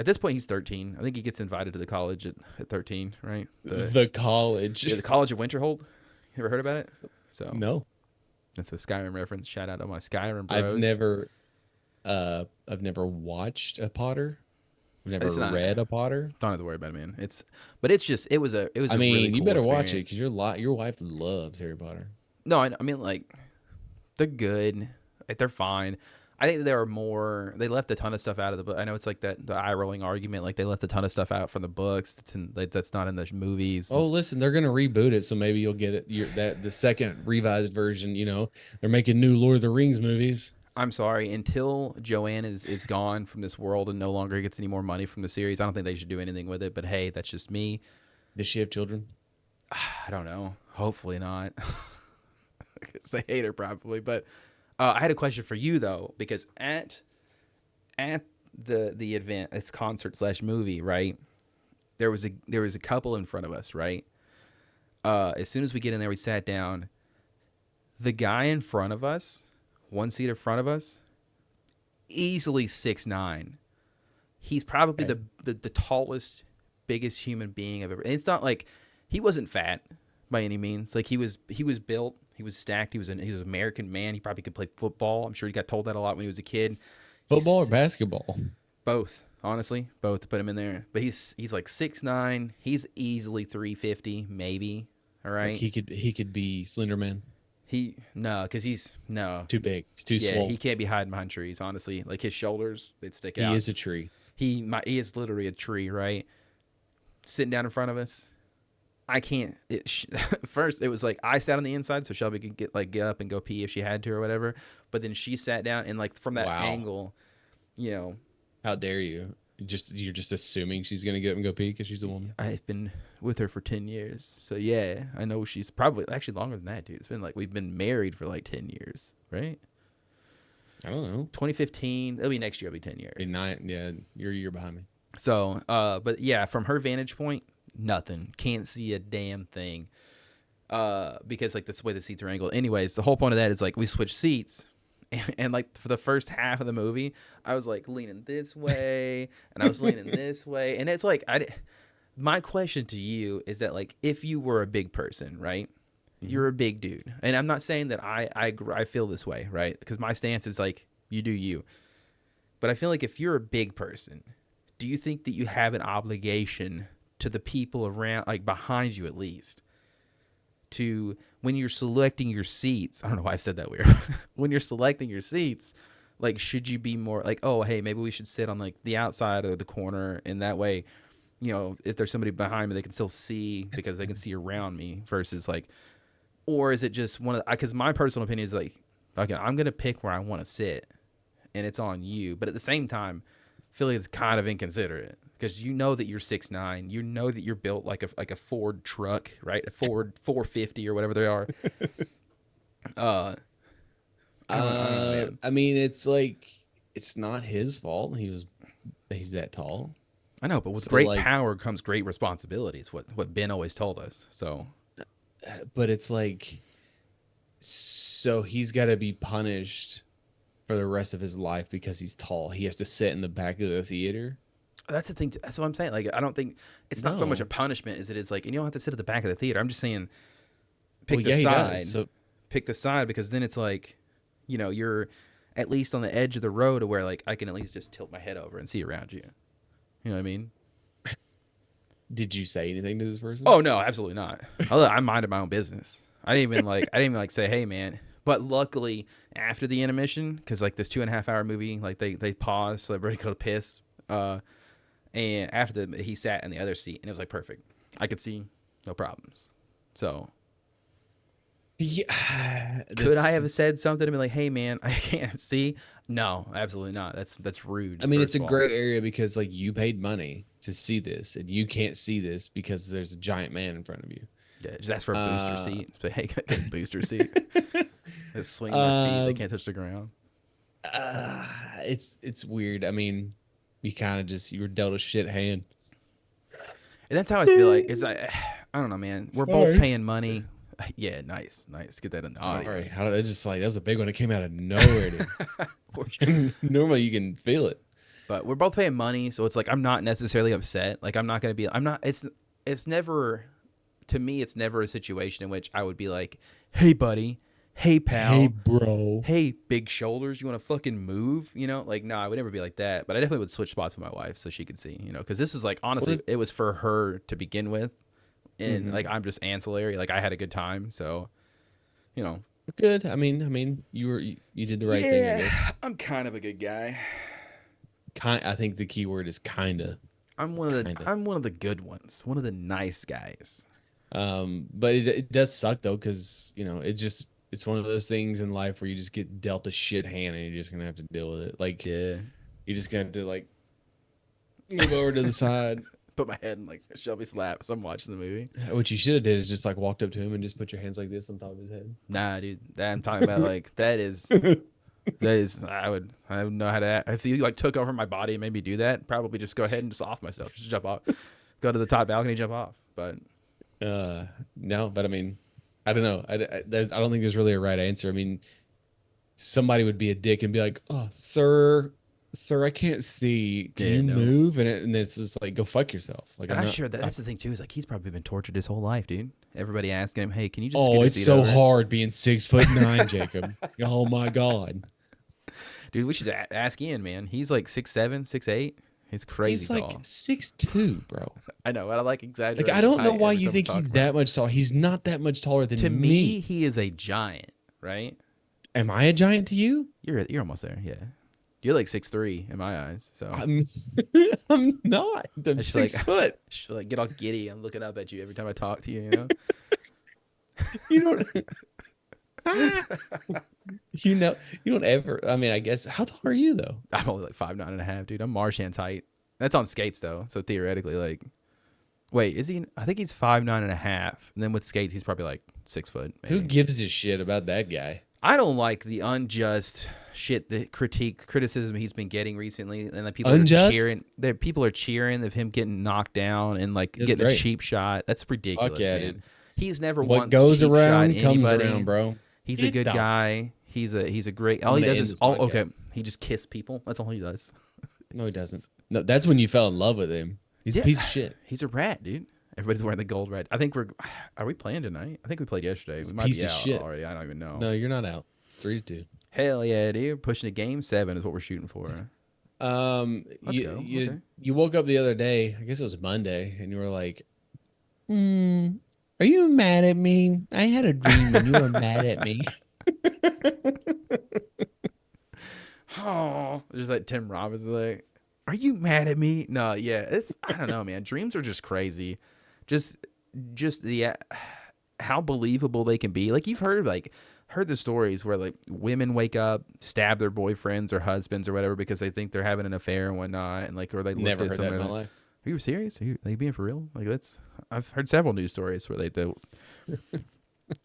At this point, he's 13. I think he gets invited to the college at 13, right? The college. The College of Winterhold. You ever heard about it? So No. that's a Skyrim reference. Shout out to my Skyrim bros. I've never watched a Potter. I've never It's not- read a Potter. Don't have to worry about it, man. But it's just, it was a I mean, really you cool better watch it experience. because your wife loves Harry Potter. No, I mean, like, they're good. Like, they're fine. I think there are more. They left a ton of stuff out of the book. I know it's like the eye rolling argument. Like, they left a ton of stuff out from the books that's not in the movies. Oh, listen, they're gonna reboot it, so maybe you'll get it. The second revised version. They're making new Lord of the Rings movies. I'm sorry. Until Joanne is gone from this world and no longer gets any more money from the series, I don't think they should do anything with it. But hey, that's just me. Does she have children? I don't know. Hopefully not. Because they hate her probably. But I had a question for you though, because at the event, it's concert/movie, right? There was a couple in front of us, right? As soon as we get in there, we sat down. The guy in front of us, one seat in front of us, easily 6'9". He's probably Okay. the tallest, biggest human being I've ever. And it's not like he wasn't fat by any means. Like he was built, he was stacked, he was an American man. He probably could play football. I'm sure he got told that a lot when he was a kid. Football or He's- basketball? Both, honestly, both to put him in there. But he's like 6'9". He's easily 350, maybe. All right. Like he could be Slenderman. Because he's Too big. He's too yeah, swole. he can't be hiding behind trees. Honestly, like his shoulders, they'd stick He out. is a tree. He is literally a tree, right? Sitting down in front of us. I can't. First, it was like I sat on the inside, so Shelby could get up and go pee if she had to or whatever. But then she sat down, and like from that Wow. angle, How dare you? You're just assuming she's gonna get up and go pee because she's a woman. I've been with her for 10 years. So yeah, I know she's probably actually longer than that, dude. It's been like we've been married for like 10 years, right? I don't know. 2015. It'll be next year. It'll be 10 years. Yeah, you're a year behind me. So, but yeah, from her vantage point, nothing. Can't see a damn thing. Because like that's the way the seats are angled. Anyways, the whole point of that is like we switch seats. And like for the first half of the movie, I was like leaning this way and I was leaning this way. And it's like, my question to you is that like, if you were a big person, right? Mm-hmm. You're a big dude. And I'm not saying that I feel this way, right? Because my stance is like, you do you. But I feel like if you're a big person, do you think that you have an obligation to the people around, like behind you at least, to when you're selecting your seats? I don't know why I said that weird. When you're selecting your seats, like, should you be more like, oh, hey, maybe we should sit on like the outside or the corner, and that way, you know, if there's somebody behind me, they can still see because they can see around me versus like, or is it just one of the, because my personal opinion is like, okay, I'm going to pick where I want to sit and it's on you. But at the same time, I feel like it's kind of inconsiderate because you know that you're 6'9", you know that you're built like a Ford truck, right? A Ford 450 or whatever they are. I don't know, man. I mean, it's like, it's not his fault. He's that tall. I know, but with So, great like, power comes great responsibility. It's what Ben always told us. So, but it's like, so he's got to be punished for the rest of his life because he's tall. He has to sit in the back of the theater. that's the thing. That's what I'm saying. Like, I don't think it's not so much No. a punishment as it is like, and you don't have to sit at the back of the theater. I'm just saying, pick Well, the yeah, he side. does. So Pick the side because then it's like, you know, you're at least on the edge of the road to where like I can at least just tilt my head over and see around you. You know what I mean? did you say anything to this person? Oh no, absolutely not. I minded my own business. I didn't even say, hey man. But luckily after the intermission, because like this 2.5 hour movie, like they paused so everybody go to piss. And after he sat in the other seat and it was like perfect. I could see no problems. So Yeah. could I have said something to be like, hey man, I can't see? No, absolutely not. That's rude. I mean, it's first a of all. gray area because like you paid money to see this and you can't see this because there's a giant man in front of you. Yeah, just ask for a booster seat. But hey, get a booster seat. They swing their feet. They can't touch the ground. It's weird. I mean, you were dealt a shit hand. And that's how I feel like. It's like, I don't know, man. We're both Sorry. paying money. Yeah, nice. Get that in the audio. All right, that was a big one. It came out of nowhere. Dude. Normally you can feel it. But we're both paying money, so it's like I'm not necessarily upset. Like I'm not. It's never, to me, it's never a situation in which I would be like, hey buddy, hey pal, Hey, bro. hey big shoulders, you want to fucking move? You know, like no, I would never be like that. But I definitely would switch spots with my wife so she could see. You know, because this is like honestly, it was for her to begin with, and like I'm just ancillary. Like I had a good time, so you know. Good. I mean, you did the right thing. I guess. I'm kind of a good guy. I think the key word is kinda. I'm one of the good ones. One of the nice guys. But it does suck though, because you know it's one of those things in life where you just get dealt a shit hand and you're just gonna have to deal with it. Like Yeah. you're just gonna have to like move over to the side. Put my head in like a Shelby's lap as I'm watching the movie. What you should have did is just like walked up to him and just put your hands like this on top of his head. Nah, dude. That I'm talking about like that is I would know how to if you like took over my body and made me do that, probably just go ahead and just off myself. Just jump off. Go to the top balcony, jump off. But No, but I mean, I don't know. I don't think there's really a right answer. I mean, somebody would be a dick and be like, "Oh, sir, I can't see. Can you move?" And it's just like, go fuck yourself. Like, I'm sure that's the thing too. Is like he's probably been tortured his whole life, dude. Everybody asking him, "Hey, can you just?" Oh, get a it's seat so over?" hard being 6'9", Jacob. Oh my god, Dude, we should ask Ian, man. He's like 6'7", 6'8". He's crazy he's like tall. 6'2", bro. I know, but I like exaggerating. Like, I don't know why you think he's that much tall. He's not that much taller than To me. me, he is a giant, right? Am I a giant to you? You're almost there, yeah. You're like 6'3" in my eyes, so I'm not. I'm just 6 foot. just feel like get all giddy. I'm looking up at you every time I talk to you. You know, You don't. You don't ever. I mean, I guess. How tall are you though? I'm only like 5'9.5", dude. I'm Marshan's height. That's on skates though. So theoretically, like, wait, is he? I think he's 5'9.5", and then with skates, he's probably like 6 foot. Maybe. Who gives a shit about that guy? I don't like the unjust shit, the criticism he's been getting recently, and that people Unjust? are cheering. That people are cheering of him getting knocked down and like It's getting great. a cheap shot. That's ridiculous, yeah, man. dude. He's never What once goes cheap around shot comes anybody. around, bro. He's a Get good the guy. He's a great. I'm All he gonna does end is this okay. podcast. He just kissed people. That's all he does. No, he doesn't. No, that's when you fell in love with him. He's a piece of shit. He's a rat, dude. Everybody's wearing the gold rat. I think are we playing tonight? I think we played yesterday. We might piece be of out shit. already. I don't even know. No, you're not out. It's 3-2. Hell yeah, dude. Pushing a game 7 is what we're shooting for. Let's go. Okay. You woke up the other day, I guess it was Monday, and you were like, are you mad at me? I had a dream and you were mad at me. Oh, just like Tim Robbins, like, are you mad at me? No, yeah, I don't know, man. Dreams are just crazy. Just the how believable they can be. Like you've heard the stories where like women wake up, stab their boyfriends or husbands or whatever because they think they're having an affair and whatnot, and like or they Never looked at heard that in someone. my life. Are you serious? Are you being for real? Like I've heard several news stories where they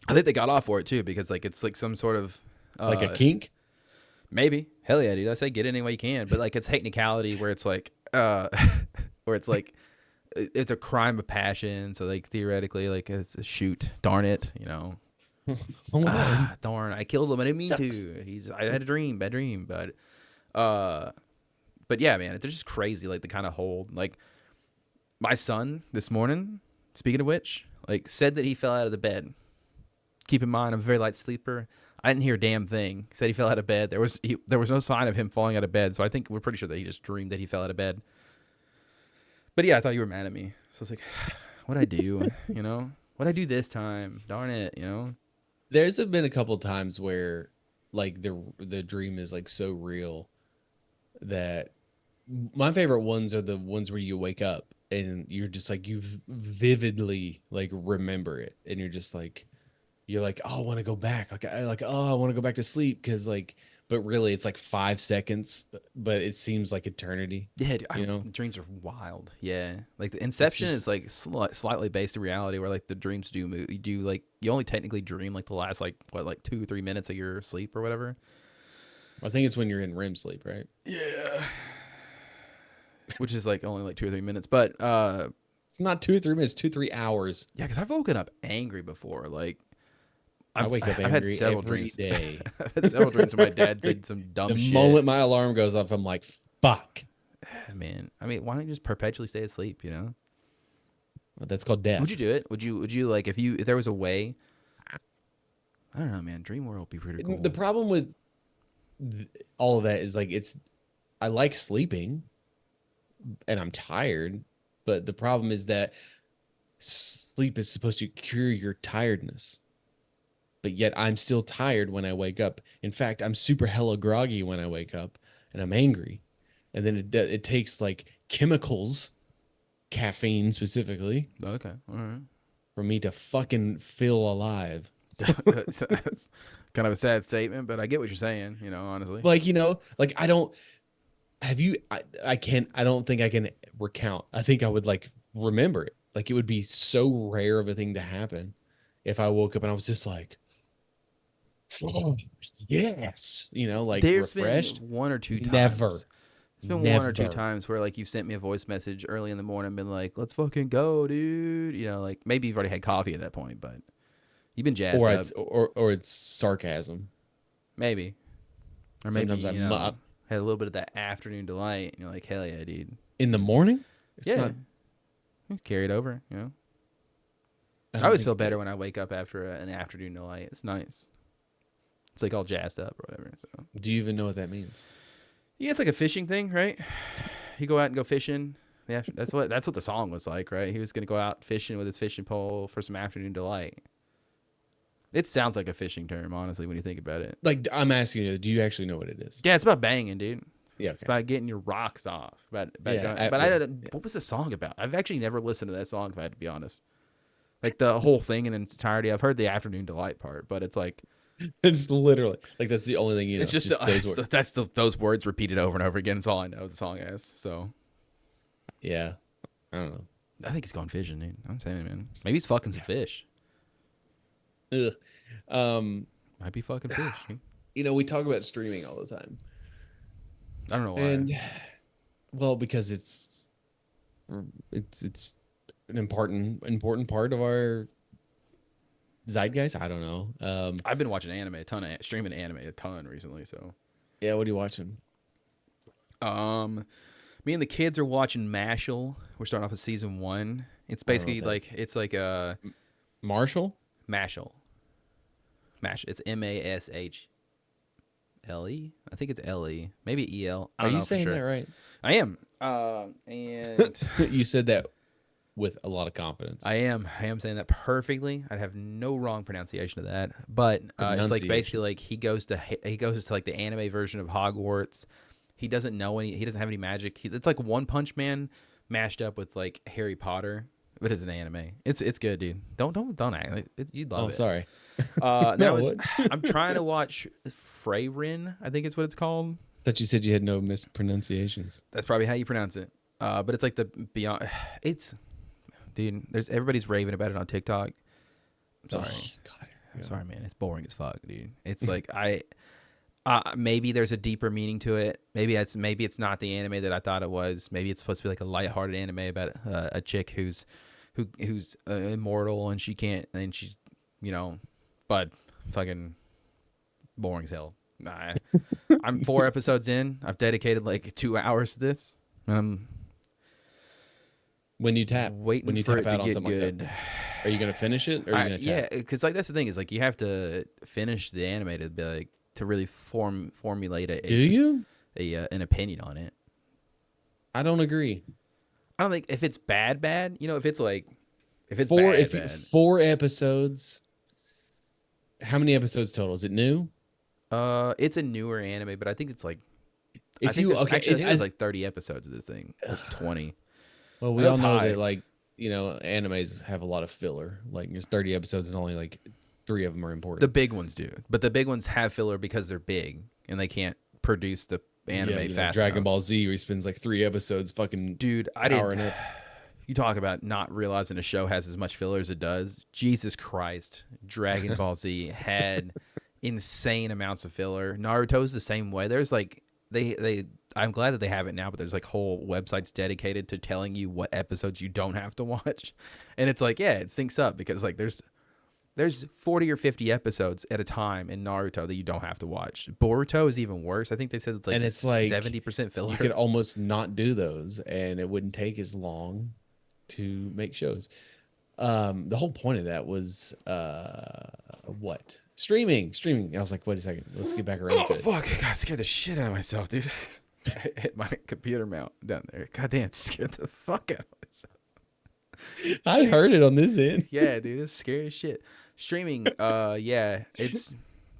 I think they got off for it too because like it's like some sort of Like a kink? maybe. Hell yeah, dude. I say get it any way you can, but like it's technicality where it's like where it's like it's a crime of passion. So like theoretically, like it's a shoot. Darn it, you know. Oh my God. Darn, I killed him. I didn't mean Shucks. to. I had a dream, bad dream, but yeah, man, they're just crazy. Like the kind of hold. Like my son this morning. Speaking of which, like said that he fell out of the bed. Keep in mind, I'm a very light sleeper. I didn't hear a damn thing. He said he fell out of bed. There was no sign of him falling out of bed. So I think we're pretty sure that he just dreamed that he fell out of bed. But yeah, I thought you were mad at me. So I was like, what'd I do? You know? What'd I do this time? Darn it, you know? There's been a couple times where like the dream is like so real that my favorite ones are the ones where you wake up and you're just like you vividly like remember it and you're like, oh, I want to go back. I want to go back to sleep because like, but really it's like 5 seconds, but it seems like eternity. Yeah, dude, you know, dreams are wild. Yeah, like the Inception just- is like slightly based in reality, where like the dreams do move. You do like you only technically dream like the last like 2-3 minutes of your sleep or whatever. I think it's when you're in REM sleep, right? Yeah, which is like only like 2 or 3 minutes, but It's not 2 or 3 minutes, 2-3 hours. yeah, because I've woken up angry before. Like I wake up I've had angry several every dreams. day. I've had several dreams where my dad said some dumb The shit. moment my alarm goes off, I'm like, fuck. Man, I mean, why don't you just perpetually stay asleep? You know? That's called death. Would you do it? Would you like if there was a way? I don't know, man. Dream world would be pretty cool. The problem with all of that is like I like sleeping and I'm tired, but the problem is that sleep is supposed to cure your tiredness. But yet I'm still tired when I wake up. In fact, I'm super hella groggy when I wake up and I'm angry. And then it takes like chemicals, caffeine specifically, Okay, all right. for me to fucking feel alive. That's kind of a sad statement, but I get what you're saying. You know, honestly. Like, like I don't I don't think I can recount. I think I would like remember it. Like it would be so rare of a thing to happen if I woke up and I was just like, oh, yes, like There's refreshed. been 1 or 2 times. Never. It's been 1 or 2 Never. times where like you sent me a voice message early in the morning, and been like, "Let's fucking go, dude." You know, like maybe you've already had coffee at that point, but you've been jazzed Or up. it's sarcasm. Maybe, or maybe Sometimes you I know, mu- had a little bit of that afternoon delight. And you're like, "Hell yeah, dude." In the morning? It's Yeah. not- Carry it over, you know. I don't always think- feel better when I wake up after an afternoon delight. It's nice. It's like all jazzed up or whatever. So Do you even know what that means? yeah, it's like a fishing thing, right? You go out and go fishing. Yeah, that's what the song was like, right? He was gonna go out fishing with his fishing pole for some afternoon delight. It sounds like a fishing term, honestly, when you think about it. Like I'm asking you, do you actually know what it is? Yeah, it's about banging, dude. Yeah. It's about getting your rocks off. About Yeah, going, but what was the song about? I've actually never listened to that song, if I had to be honest. Like the whole thing in its entirety. I've heard the afternoon delight part, but it's like It's literally like that's the only thing you know. it's just, those words. those words repeated over and over again. It's all I know the song is. So Yeah, I don't know. I think he's gone fishing, dude. I'm saying, man. Maybe he's fucking some fish. Ugh. Um, Might be fucking fish. Dude. we talk about streaming all the time, I don't know why. and well, because it's an important part of our zeitgeist. I don't know. I've been watching anime a ton, streaming anime a ton recently. So, Yeah, what are you watching? me and the kids are watching Mashal. We're starting off with season 1. It's basically it's like a Marshall? Mashal. It's MASHLE. I think it's LE, maybe EL. I Are don't you know for saying sure. that right? I am. And You said that with a lot of confidence. I am saying that perfectly. I'd have no wrong pronunciation of that. But it's like basically like he goes to like the anime version of Hogwarts. He doesn't know he doesn't have any magic. It's like One Punch Man mashed up with like Harry Potter, but it's an anime. It's good, dude. Don't act. You'd love it. Sorry. Now I'm trying to watch Freyrin. I think it's what it's called. Thought you said you had no mispronunciations. That's probably how you pronounce it. But it's like the beyond. Dude. Everybody's raving about it on TikTok. I'm sorry. Oh, God. I'm sorry, man. It's boring as fuck, dude. It's like maybe there's a deeper meaning to it. Maybe it's not the anime that I thought it was. Maybe it's supposed to be like a lighthearted anime about a chick who's immortal and she's but fucking boring as hell. I'm 4 episodes in. I've dedicated like 2 hours to this. When you tap, Waiting when you for tap it out to on get something good. like that, are you gonna finish it? Or are you gonna tap? Yeah, because like that's the thing is like you have to finish the anime to be like to really formulate Do you? an opinion on it. I don't agree. I don't think if it's bad, if it's like if it's bad. 4 episodes. How many episodes total? Is it new? It's a newer anime, but I think it's like If I think you there's, okay, actually I think there's like 30 episodes of this thing, or 20. Well, we I know all it's know high. that animes have a lot of filler. Like there's 30 episodes and only like 3 of them are important. The big ones do, but the big ones have filler because they're big and they can't produce the anime fast Dragon enough. Ball Z, where he spends like 3 episodes fucking Dude, powering up. You talk about not realizing a show has as much filler as it does. Jesus Christ, Dragon Ball Z had insane amounts of filler. Naruto's the same way. There's like I'm glad that they have it now, but there's like whole websites dedicated to telling you what episodes you don't have to watch. And it's like, yeah, it syncs up because like there's 40 or 50 episodes at a time in Naruto that you don't have to watch. Boruto is even worse. I think they said it's like 70% filler. You could almost not do those and it wouldn't take as long to make shows. The whole point of that was what? Streaming. I was like, wait a second, let's get back around to it. Fuck, God, scared the shit out of myself, dude. I hit my computer mount down there. Goddamn, scared the fuck out of myself. I heard it on this end. Yeah, dude, it's scary as shit. Streaming, yeah, it's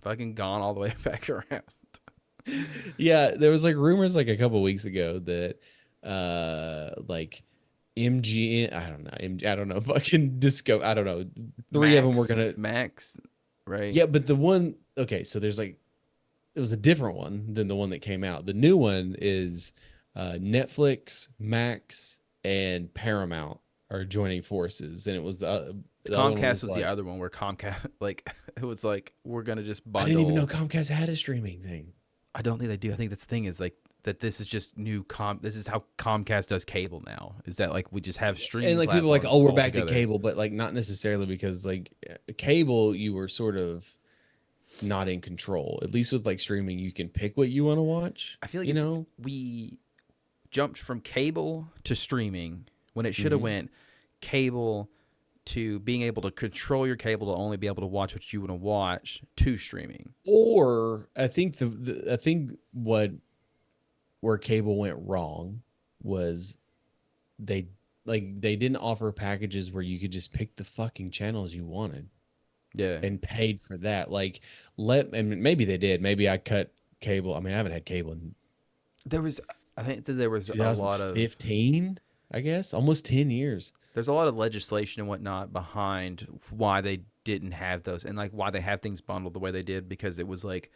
fucking gone all the way back around. Yeah, there was like rumors like a couple weeks ago that like MGN, I don't know, fucking Disco, I don't know. 3 of them were gonna Max, right? Yeah, but the one, okay, so there's like, it was a different one than the one that came out. The new one is Netflix, Max, and Paramount are joining forces, and it was the Comcast was the other one where Comcast like it was like we're gonna just bundle. I didn't even know Comcast had a streaming thing. I don't think they do. I think that's the thing is like that. This is just new. This is how Comcast does cable now. Is that like we just have streaming And like people are like, platforms oh, we're all back together. to cable, but like not necessarily because like cable, you were sort of not in control. At least with like streaming, you can pick what you want to watch. I feel like we jumped from cable to streaming when it should have went cable to being able to control your cable to only be able to watch what you want to watch to streaming. Or I think I think where cable went wrong was they didn't offer packages where you could just pick the fucking channels you wanted. Yeah. And paid for that. Like and maybe they did. Maybe I cut cable. I mean, I haven't had cable in I think that there was a lot of 15, I guess, almost 10 years. There's a lot of legislation and whatnot behind why they didn't have those and like why they have things bundled the way they did because it was like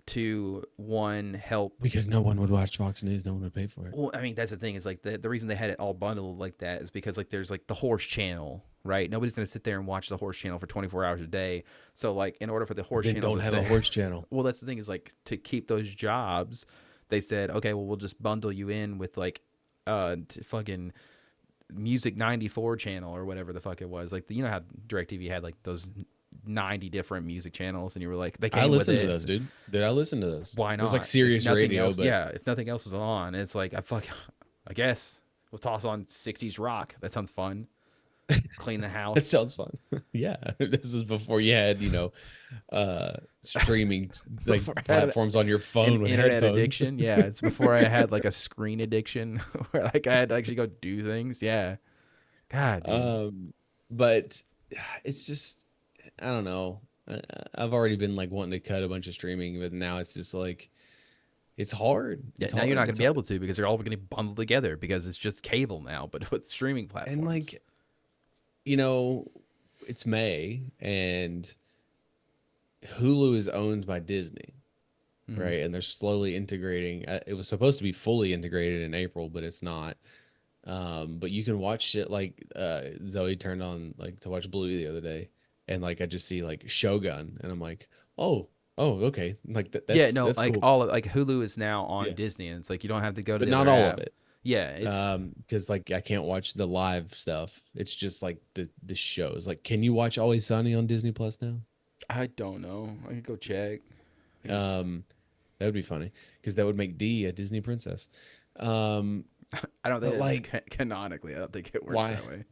to one help. Because no one would watch Fox News, no one would pay for it. Well, I mean, that's the thing is like the reason they had it all bundled like that is because like there's like the horse channel, right? Nobody's gonna sit there and watch the horse channel for 24 hours a day. So like in order for the horse Then channel don't to have stay, a horse channel. well, that's the thing is like to keep those jobs, they said, okay, well we'll just bundle you in with like fucking Music 94 channel or whatever the fuck it was. Like you know how DirecTV had like those 90 different music channels, and you were like, they came I with listened to it. those, dude. Did I listen to those? Why not? It was like If Sirius nothing radio, else, but yeah, if nothing else was on, it's like I guess we'll toss on 60s rock. That sounds fun. Clean the house. it sounds fun. Yeah, this is before you had, streaming like Before I had platforms on your phone An with internet headphones. addiction. Yeah, it's before I had like a screen addiction where like I had to actually go do things. Yeah. God, dude. But it's just, I don't know. I've already been like wanting to cut a bunch of streaming, but now it's just like it's hard. Yeah, It's now you're hard. not going to be able to because they're all going to be bundled together because it's just cable now, but with streaming platforms. And like, it's May and Hulu is owned by Disney, right? And they're slowly integrating. It was supposed to be fully integrated in April, but it's not. But you can watch shit like Zoe turned on like to watch Bluey the other day, and like I just see like Shogun, and I'm like, oh, okay, like that's yeah, no, that's like cool. all of, like Hulu is now on Yeah. Disney, and it's like you don't have to go to But the not other all app. of it. Yeah, it's Because like I can't watch the live stuff. It's just like the shows. Like, can you watch Always Sunny on Disney Plus now? I don't know. I could go check. That would be funny because that would make Dee a Disney princess. I don't think But, like, canonically. I don't think it works why? that way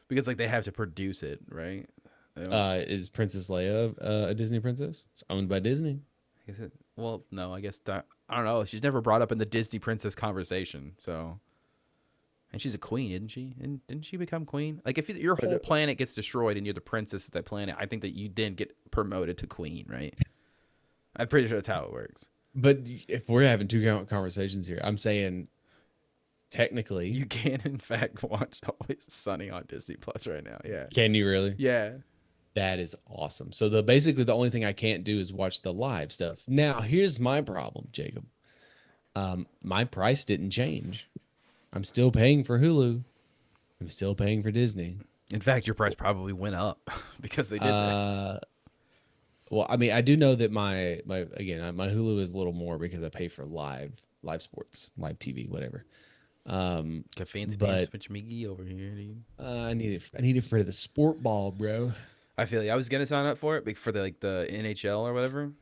because like they have to produce it, right? They don't- Is Princess Leia a Disney princess? It's owned by Disney. Is it? Well, no, I guess that, I don't know. She's never brought up in the Disney princess conversation. So, and she's a queen, isn't she? And didn't she become queen? Like, if your whole planet gets destroyed and you're the princess of that planet, I think that you then get promoted to queen, right? I'm pretty sure that's how it works. But if we're having two conversations here, I'm saying technically, You can, in fact, watch Always Sunny on Disney Plus right now. Yeah. can you really? Yeah. That is awesome. So basically the only thing I can't do is watch the live stuff. Now, here's my problem, Jacob. My price didn't change. I'm still paying for Hulu. I'm still paying for Disney. In fact, your price probably went up because they did this. Well, I mean, I do know that my Hulu is a little more because I pay for live sports, live TV, whatever. Got fancy but- pants, Mitch McGee over here, dude. I need it for the sport ball, bro. I feel like I was gonna sign up for it for the NHL or whatever.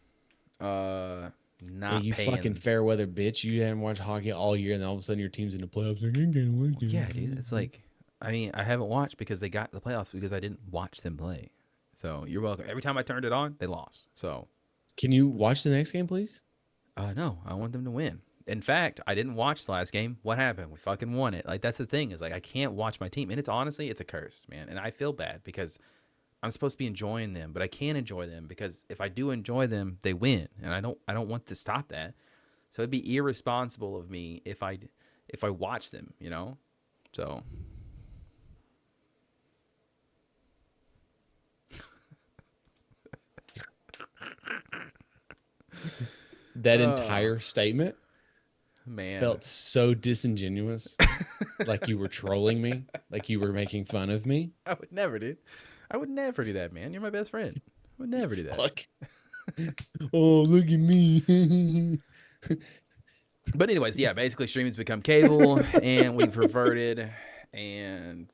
Yeah, Not you paying. fucking fair weather bitch. You haven't watched hockey all year, and then all of a sudden your team's in the playoffs. Like, I'm gonna watch it. Yeah, dude. It's like, I mean, I haven't watched because they got the playoffs because I didn't watch them play. So you're welcome. Every time I turned it on, they lost. So, Can you watch the next game, please? no, I want them to win. In fact, I didn't watch the last game. What happened? We fucking won it. Like, that's the thing is like, I can't watch my team. And it's honestly, it's a curse, man. And I feel bad because I'm supposed to be enjoying them, but I can't enjoy them because if I do enjoy them, they win. And I don't want to stop that. So it'd be irresponsible of me if I watch them, you know? So. That entire statement Man. felt so disingenuous. Like you were trolling me, like you were making fun of me. I would never, dude. I would never do that, man. You're my best friend. I would never do that. Look. Oh, look at me. But anyways, yeah, basically streaming's become cable and we've reverted and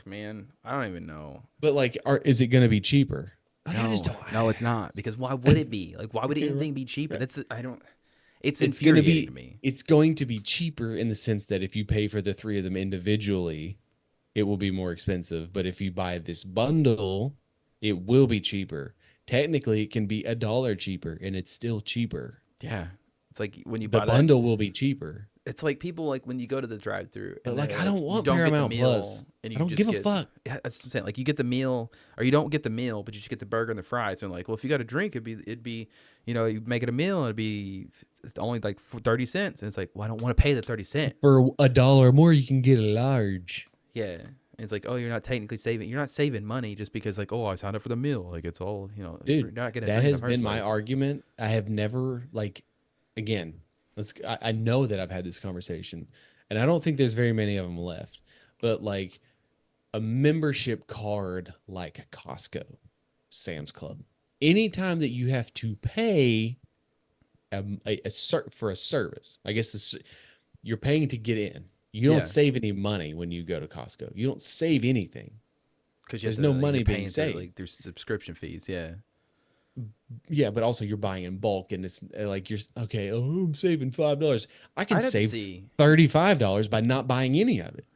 man, I don't even know. But like, is it going to be cheaper? No, it's not. Because why would it be? Like, why would anything be cheaper? It's It's infuriating to me. It's going to be cheaper in the sense that if you pay for the three of them individually, it will be more expensive. But if you buy this bundle, it will be cheaper. Technically, it can be $1 cheaper, and it's still cheaper. Yeah. It's like when you The buy bundle will be cheaper. it's like people like when you go to the drive-through But, and like, they're I don't you want don't get the Paramount meal Plus. and I you don't just give a get, fuck. Yeah, that's what I'm saying. Like you get the meal or you don't get the meal, but you just get the burger and the fries. And like, well, if you got a drink, it'd be, you make it a meal, it'd be only like 30 cents. And it's like, well, I don't want to pay the 30 cents. For $1 more, you can get a large. Yeah. It's like, oh, you're not technically saving. You're not saving money just because, like, oh, I signed up for the meal. Like, it's all, you're Dude, not gonna that drink in has the first been my place. argument. I have never like, again, I know that I've had this conversation, and I don't think there's very many of them left. But like a membership card like Costco, Sam's Club, anytime that you have to pay for a service, I guess you're paying to get in. You don't Yeah, save any money when you go to Costco. You don't save anything. because There's no money you're being paying through saved. through subscription fees. Yeah, Yeah, but also you're buying in bulk, and it's like you're okay. Oh, I'm saving $5. I can I'd have to save see. $35 by not buying any of it.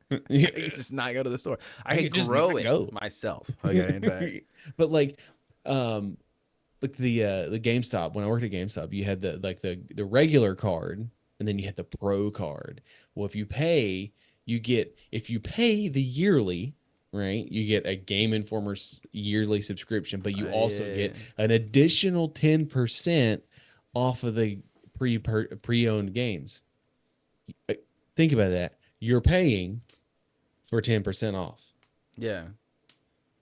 I could just not go to the store. I could just grow not it go. myself. Okay, in fact. But um, like the GameStop. When I worked at GameStop, you had the regular card, and then you had the Pro card. Well, if you pay the yearly, right, you get a Game Informer's yearly subscription, but you also Yeah. get an additional 10% off of the pre-owned games. Think about that. You're paying for 10% off. Yeah.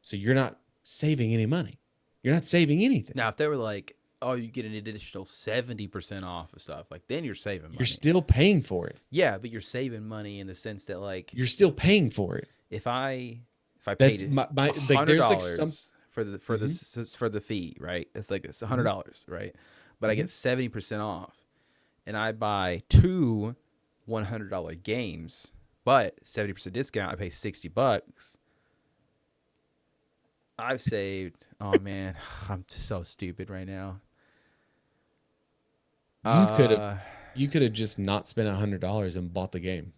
So you're not saving any money. You're not saving anything. Now, if they were like, oh, you get an additional 70% off of stuff, like then you're saving money. You're still paying for it. Yeah, but you're saving money in the sense that, like, You're still paying for it. if I That's paid my like $100 there's like some for the fee, right? It's $100, right? But I get 70% off, and I buy two $100 games, but 70% discount. I pay $60. I've saved. Oh man, I'm so stupid right now. you could have just not spent $100 and bought the game.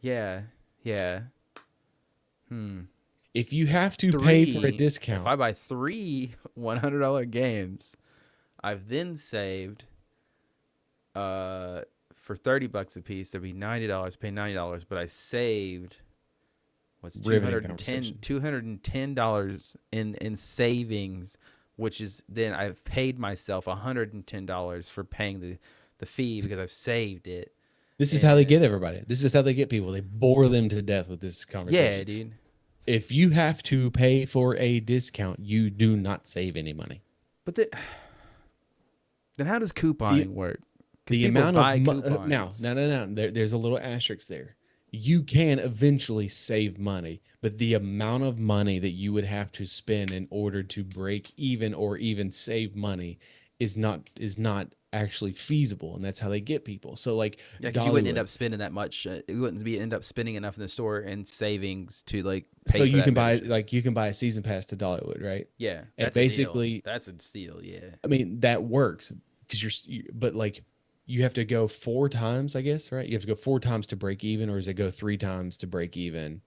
Yeah, yeah. If you have to pay for a If discount, I buy three $100 games, I've then saved. For $30 a piece, that'd be $90. Pay $90, but I saved. What's $210 in savings, which is then I've paid myself $110 for paying the fee because I've saved it. this is how they get everybody. This is how they get people. They bore them to death with this conversation. Yeah, dude. If you have to pay for a discount, you do not save any money. But then how does couponing work? The amount of now, there's a little asterisk there. You can eventually save money, but the amount of money that you would have to spend in order to break even or even save money is not actually feasible, and that's how they get people. So like, Yeah, because you wouldn't end up spending that much. You wouldn't end up spending enough in the store and savings to like. Pay so for you that can buy membership. you can buy a season pass to Dollywood, right? Yeah, and that's basically that's a steal. Yeah. I mean, that works because but like you have to go 4 times, I guess, right? You have to go 4 times to break even, or does it go 3 times to break even,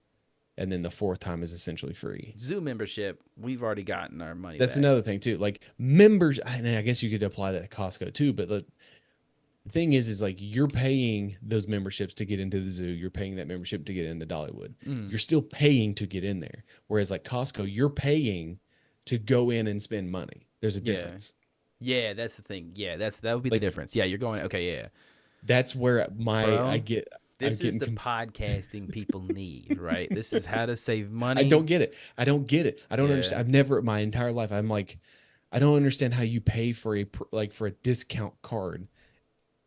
and then the 4th time is essentially free? Zoo membership, we've already gotten our money. That's back. another thing too. Like members, and I guess you could apply that to Costco too. But the thing is like you're paying those memberships to get into the zoo. You're paying that membership to get into Dollywood. You're still paying to get in there. Whereas like Costco, you're paying to go in and spend money. There's a difference. Yeah, that's the thing. Yeah, that would be the difference. Yeah, you're going. Okay, yeah. That's where I get. This is the podcasting people need, right? This is how to save money. I don't get it. I don't understand. I've never my entire life. I'm like, I don't understand how you pay for a discount card,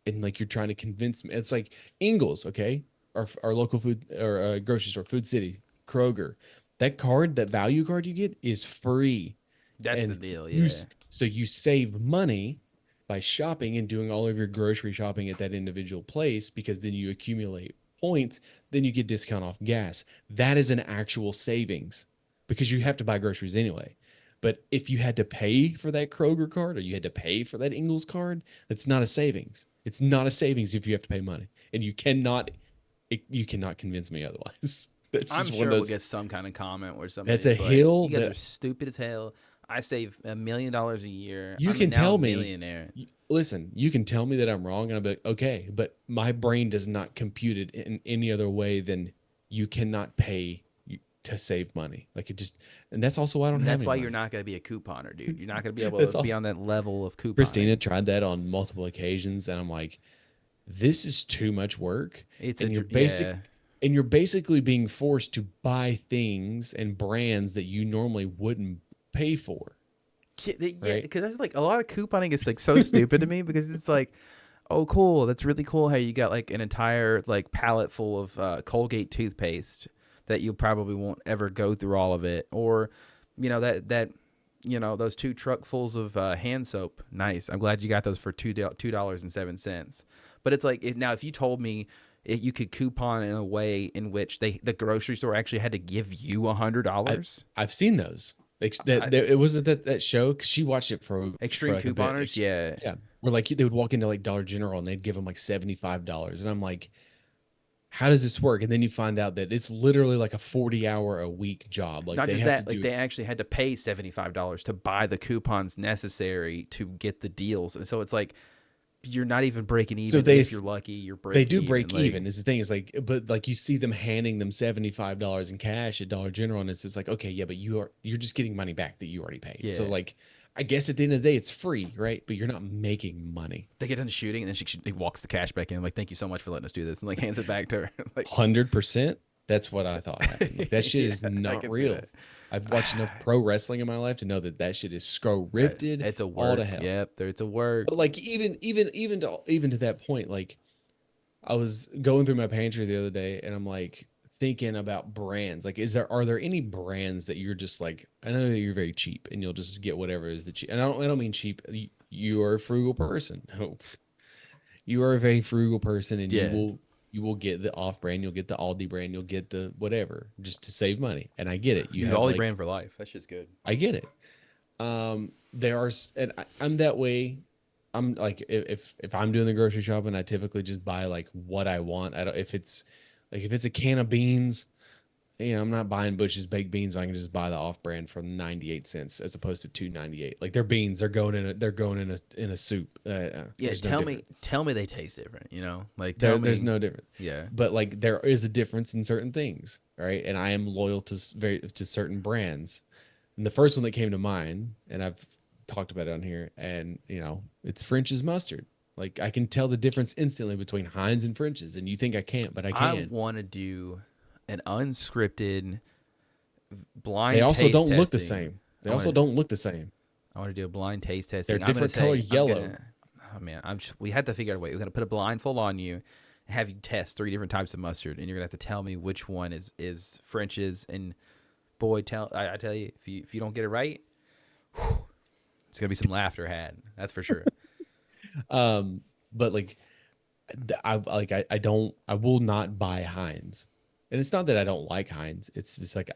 and like you're trying to convince me. It's like Ingles, okay, our local food or grocery store, Food City, Kroger. That card, that value card you get, is free. That's the deal. Yeah. So you save money by shopping and doing all of your grocery shopping at that individual place, because then you accumulate points, then you get discount off gas. That is an actual savings because you have to buy groceries anyway. But if you had to pay for that Kroger card or you had to pay for that Ingles card, that's not a savings. It's not a savings if you have to pay money. And you cannot convince me otherwise. I'm sure we'll get some kind of comment where somebody's that's a like, hill. You guys are stupid as hell. I save $1 million a year. You I'm can now tell a me. Millionaire. Listen, you can tell me that I'm wrong, and I'll be like, okay, but my brain does not compute it in any other way than you cannot pay to save money. Like it just, and that's also why I don't have. That's why money. you're not going to be a couponer, dude. You're not going to be able to be on that level of couponing. Christina tried that on multiple occasions, and I'm like, this is too much work. And you're basically being forced to buy things and brands that you normally wouldn't pay for. Yeah, Right? because that's like a lot of couponing is like so stupid to me because it's like, oh, cool, that's really cool how you got like an entire like pallet full of Colgate toothpaste that you probably won't ever go through all of it, or that those 2 truckfuls of hand soap. Nice, I'm glad you got those for $2.07. But it's like now if you told me you could coupon in a way in which the grocery store actually had to give you $100. I've seen those. It wasn't that show because she watched it for Extreme like a bit. couponers, yeah. Yeah, where like they would walk into like Dollar General and they'd give them like $75, and I'm like, how does this work? And then you find out that it's literally like a 40-hour a week job. Like Not they just have that, to like do they actually had to pay $75 to buy the coupons necessary to get the deals. And so it's like you're not even breaking even. So If you're lucky, you're breaking they do even. break Like, even is the thing, is like, but like you see them handing them $75 in cash at Dollar General, and it's just like, okay, yeah, but you're just getting money back that you already paid. So Yeah. like, I guess at the end of the day it's free, right? But you're not making money. they get done shooting and then she walks the cash back in. Like, thank you so much for letting us do this. And like hands it back to her. Like, 100%. That's what I thought happened. Like, that shit Yeah, is I not can see real. that. I've watched enough pro wrestling in my life to know that shit is scripted. It's a all work. to hell. Yep, it's a work. But like even to that point, like I was going through my pantry the other day and I'm like thinking about brands. Like, are there any brands that you're just like, I know that you're very cheap and you'll just get whatever is the cheap. And I don't mean cheap. You are a frugal person. No, you are a very frugal person, and Yeah. you will get the off brand, you'll get the Aldi brand, you'll get the whatever just to save money. And I get it. You Dude, have Ollie like, brand for life. That shit's good. I get it. And I'm that way. I'm like, if I'm doing the grocery shopping, I typically just buy like what I want. I don't, if it's a can of beans, I'm not buying Bush's baked beans. I can just buy the off brand for 98 cents as opposed to 2.98. Like, their beans, they're going in a soup. Yeah, There's no tell me they taste different, Like, there's no difference. Yeah. But like, there is a difference in certain things, right? And I am loyal to certain brands. And the first one that came to mind, and I've talked about it on here, and it's French's mustard. Like, I can tell the difference instantly between Heinz and French's, and you think I can't, but I can. I want to do an unscripted blind They also taste don't look the testing. same. They also don't look the same. I want to do a blind taste testing. They're different color yellow. Oh man, we had to figure out a way. We're gonna put a blindfold on you, have you test 3 different types of mustard, and you're gonna have to tell me which one is French's. And boy, I tell you, if you don't get it right, whew, it's gonna be some laughter had. That's for sure. But like, I will not buy Heinz. And it's not that I don't like Heinz. It's just like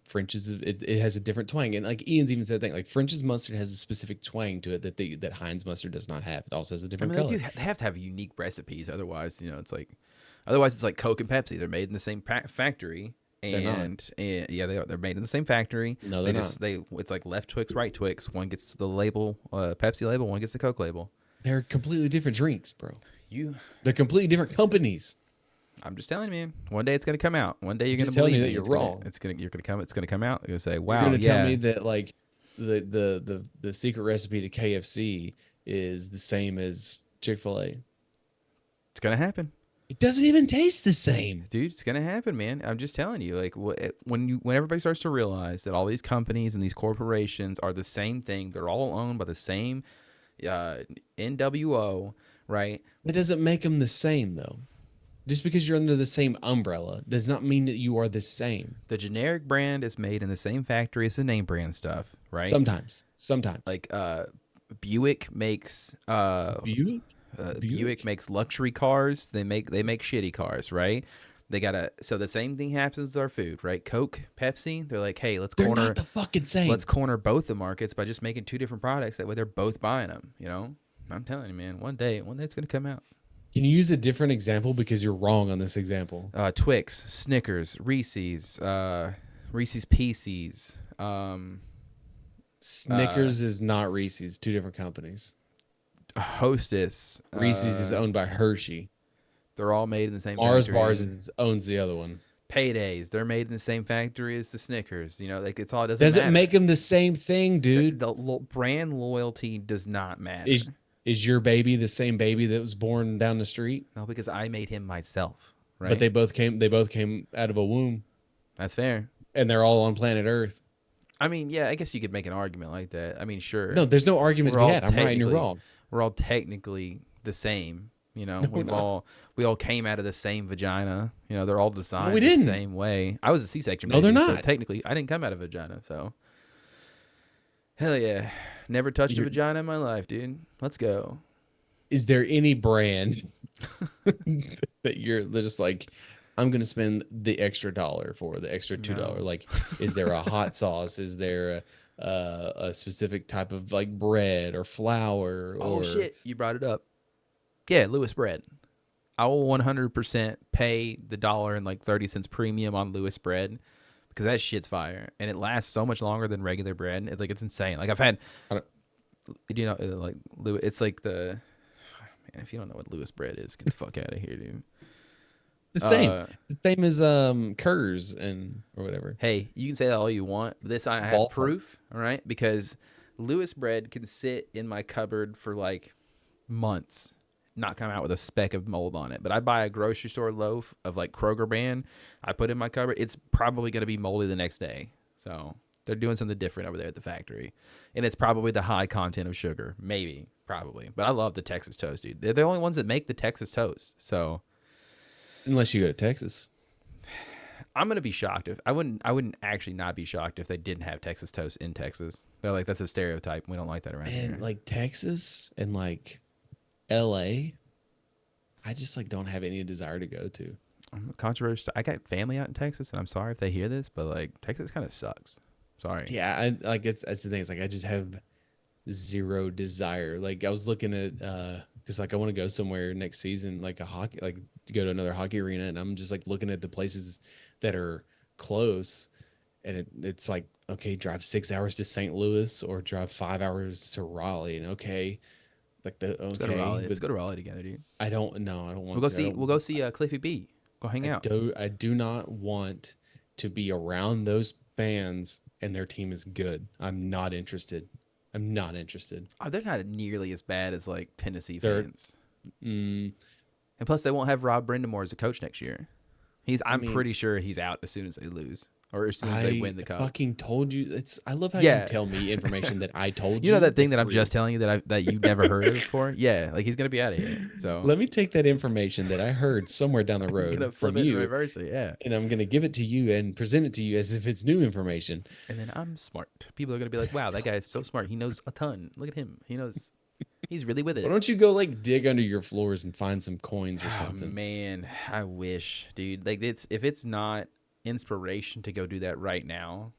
French's. It has a different twang, and like Ian's even said that like French's mustard has a specific twang to it that Heinz mustard does not have. It also has a different color. They have to have unique recipes. Otherwise, it's like Coke and Pepsi. They're made in the same factory, and yeah, they're made in the same factory. No, they're not. It's like left Twix, right Twix. One gets the label, Pepsi label. One gets the Coke label. They're completely different drinks, bro. You They're completely different companies. I'm just telling you, man. One day it's gonna come out. One day you're gonna telling believe me that me. you're wrong. It's gonna come out. You're gonna say, "Wow, You're gonna yeah." tell me that like the secret recipe to KFC is the same as Chick-fil-A. It's gonna happen, It doesn't even taste the same. dude. It's gonna happen, man. I'm just telling you. Like when everybody starts to realize that all these companies and these corporations are the same thing. They're all owned by the same NWO, right? It doesn't make them the same though. Just because you're under the same umbrella does not mean that you are the same. The generic brand is made in the same factory as the name brand stuff, right? Sometimes. Like Buick makes Buick makes luxury cars. They make shitty cars, right? So the same thing happens with our food, right? Coke, Pepsi, they're like, hey, They're not the fucking same. let's corner both the markets by just making 2 different products. That way they're both buying them, I'm telling you, man, one day it's gonna come out. Can you use a different example because you're wrong on this example? Twix, Snickers, Reese's Pieces. Snickers is not Reese's. 2 different companies. Hostess. Reese's is owned by Hershey. They're all made in the same Mars factory. Bars owns the other one. Paydays, they're made in the same factory as the Snickers. Like it's all Does it make them the same thing, dude? The brand loyalty does not matter. Is your baby the same baby that was born down the street? No, because I made him myself, right? But they both came out of a womb, That's fair. and they're all on planet Earth. I mean, yeah, I guess you could make an argument like that. I mean, sure. No, there's no argument to be had. I'm right and you're wrong. We're all technically the same. You know, No, we're not. we all came out of the same vagina. You know, they're all designed we the didn't. same way. I was a C-section No, they're baby, so not. technically I didn't come out of a vagina. So hell yeah, never touched a vagina in my life, dude. Let's go. Is there any brand that you're just like, I'm gonna spend the extra $1 for, the extra $2? No. Like, is there a hot sauce? Is there a specific type of like bread or flour? Or Oh shit, you brought it up. Yeah, Lewis bread. I will 100% pay the $1.30 premium on Lewis bread because that shit's fire and it lasts so much longer than regular bread. It's insane. Like I've had, you know, like Lewis. It's like the man. If you don't know what Lewis bread is, get the fuck out of here, dude. The same as Kurz and or whatever. Hey, you can say that all you want. This I have proof, all right? Because Lewis bread can sit in my cupboard for like months, not come out with a speck of mold on it. But I buy a grocery store loaf of like Kroger brand, I put in my cupboard, it's probably going to be moldy the next day. So they're doing something different over there at the factory. And it's probably the high content of sugar. Maybe, probably. But I love the Texas toast, dude. They're the only ones that make the Texas toast. So unless you go to Texas. I'm gonna be shocked if I wouldn't actually not be shocked if they didn't have Texas toast in Texas. They're like, that's a stereotype. We don't like that around here. And like Texas and like LA, I just like don't have any desire to go to. I'm controversial. I got family out in Texas, and I'm sorry if they hear this, but like Texas kind of sucks. Sorry. Yeah, I like that's the thing. It's like I just have zero desire. Like I was looking at because like I want to go somewhere next season, like a hockey, like to go to another hockey arena, and I'm just like looking at the places that are close, and it's like, okay, drive 6 hours to St. Louis or drive 5 hours to Raleigh, and okay, like the okay, let's go to Raleigh. Let's go to Raleigh together, dude. I don't know. I don't want. We'll go see Cliffy B. Go hang out. I do not want to be around those fans, and their team is good. I'm not interested. I'm not interested. Oh, they're not nearly as bad as like Tennessee fans. And plus, they won't have Rob Brindamore as a coach next year. I'm pretty sure he's out as soon as they lose or as soon as they win the cup. I fucking told you. I love how you tell me information that I told you. You know that thing that I'm just telling you that you've never heard of before? Yeah, like he's gonna be out of here. So let me take that information that I heard somewhere down the road from you, and reverse it, yeah. And I'm gonna give it to you and present it to you as if it's new information. And then I'm smart. People are gonna be like, "Wow, that guy is so smart. He knows a ton. Look at him. He knows." He's really with it. Why don't you go like dig under your floors and find some coins or something? Oh, man, I wish, dude. Like if it's not inspiration to go do that right now,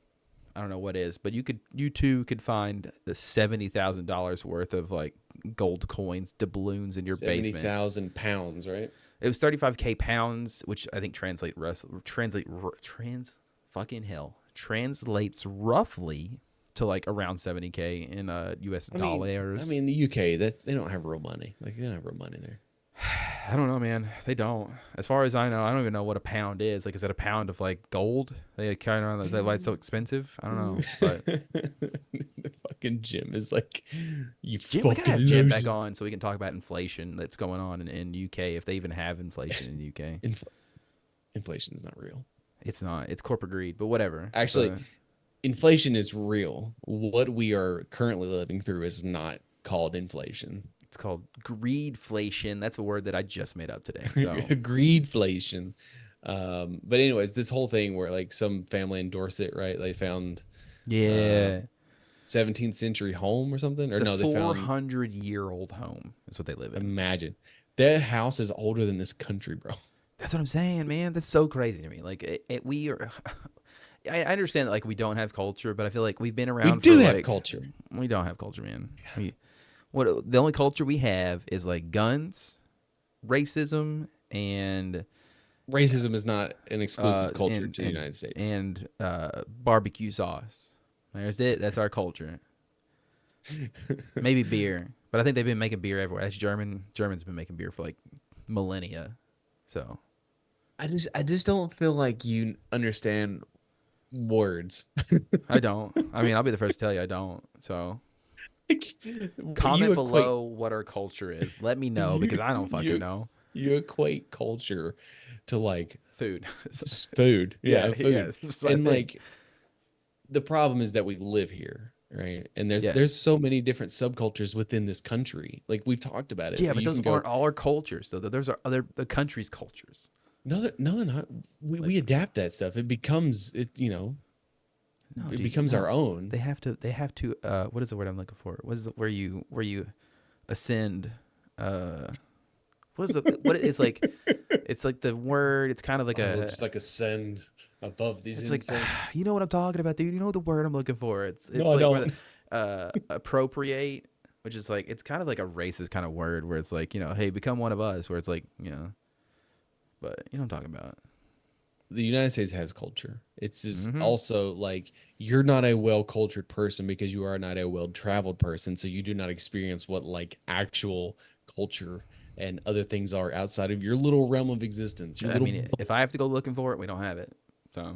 I don't know what is. But you too could find the $70,000 worth of like gold coins, doubloons in your basement. 70,000 pounds, right? It was 35K pounds, which I think translates roughly to like around 70K in US dollars. I mean, the UK, that they don't have real money. Like they don't have real money there. I don't know, man. They don't. As far as I know, I don't even know what a pound is. Like, is that a pound of like gold? They carry around. Is that why it's so expensive? I don't know. But the fucking Jim is like, you Jim, we fucking gotta have Jim loser. back on so we can talk about inflation that's going on in UK, if they even have inflation in the UK. Inflation is not real. It's not. It's corporate greed. But whatever. Actually, inflation is real. What we are currently living through is not called inflation. It's called greedflation. That's a word that I just made up today. So greedflation. But anyways, this whole thing where like some family endorsed it, right? They found 17th century home or something, or it's no, a they found 400-year-old home. That's what they live in. Imagine that house is older than this country, bro. That's what I'm saying, man. That's so crazy to me. Like we are. I understand that like we don't have culture, but I feel like we've been around. We do for, have like, culture. We don't have culture, man. The only culture we have is like guns, racism, and racism is not an exclusive culture to the United States. And barbecue sauce. There's it. That's our culture. Maybe beer, but I think they've been making beer everywhere. That's German. Germans have been making beer for like millennia. So I just don't feel like you understand words. I don't. I mean, I'll be the first to tell you I don't. So comment below what our culture is. Let me know because I don't fucking know. You equate culture to like Food. food. Yeah, Yeah, yeah. food. That's what I And think. like the problem is that we live here, right? And there's Yeah. there's so many different subcultures within this country. Like we've talked about it. Yeah, but You those can go, aren't all our cultures. So those are other the country's cultures. no, no, they're not. We Like, adapt that stuff. It becomes no, it dude, becomes our no. own. They have to what is the word I'm looking for? What is it where you ascend what is it what it's like the word, it's kind of like Oh, a just like ascend above these it's like incense. you know what I'm talking about, dude. You know the word I'm looking for. No, It's I like where don't. the appropriate, which is like it's kind of like a racist kind of word where it's like, hey, become one of us, where it's like, but you know what I'm talking about. The United States has culture. It's just Mhm. also like you're not a well-cultured person because you are not a well-traveled person, so you do not experience what like actual culture and other things are outside of your little realm of existence, your I little mean, if bubble. I have to go looking for it, we don't have it. So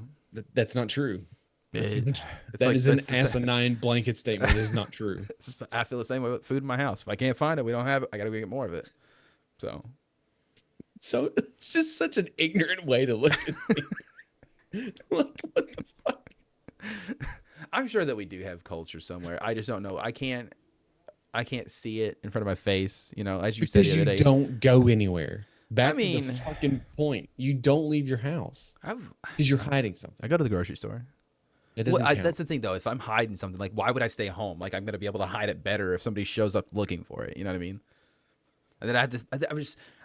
That's not true. That's it, not, it's that like is an that's the same. asinine blanket statement. It is not true. I feel the same way with food in my house. If I can't find it, we don't have it. I gotta go get more of it. So So it's just such an ignorant way to look at things. Like, what the fuck? I'm sure that we do have culture somewhere. I just don't know. I can't see it in front of my face. As you said the Because other you day. don't go anywhere. I Back to the mean, fucking point. You don't leave your house I've because you're hiding I something. go to the grocery store. It Well, doesn't count. that's the thing though. If I'm hiding something, like why would I stay home? Like I'm gonna be able to hide it better if somebody shows up looking for it. You know what I mean? And then I have this.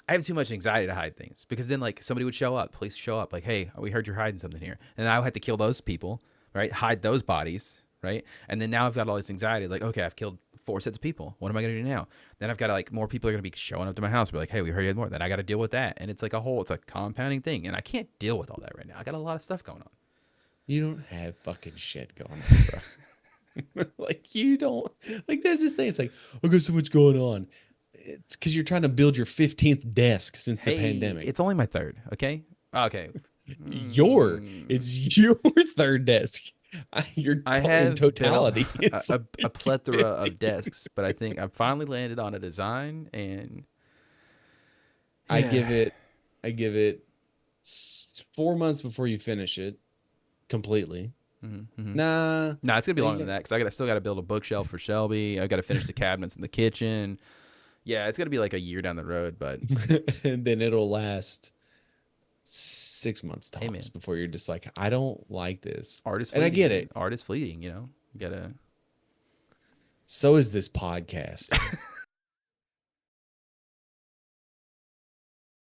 I have too much anxiety to hide things because then like somebody would show up, police show up, like, hey, we heard you're hiding something here, and I would have to kill those people, right? Hide those bodies, right? And then now I've got all this anxiety, like, okay, I've killed 4 sets of people. What am I gonna do now? Then I've got to like more people are gonna be showing up to my house, be like, hey, we heard you had more. Then I got to deal with that, and it's like it's a compounding thing, and I can't deal with all that right now. I got a lot of stuff going on. You don't have fucking shit going on, bro. Like you don't like there's this thing. It's like, I got so much going on. It's because you're trying to build your 15th desk since the Hey, pandemic. it's only my third. Okay. Okay. It's your third desk. I In have built totality, it's a like plethora of 15. desks, but I think I've finally landed on a design, and I yeah, give it, I give it 4 months before you finish it completely. mm-hmm. Nah, No, it's gonna be you longer than that because still got to build a bookshelf for Shelby. I got to finish the cabinets in the kitchen. Yeah, it's gonna be like a year down the road, but and then it'll last 6 months hey, tops man, before you're just like, I don't like this. art is And I fleeting, get dude. it. Art is fleeting. You gotta. So is this podcast.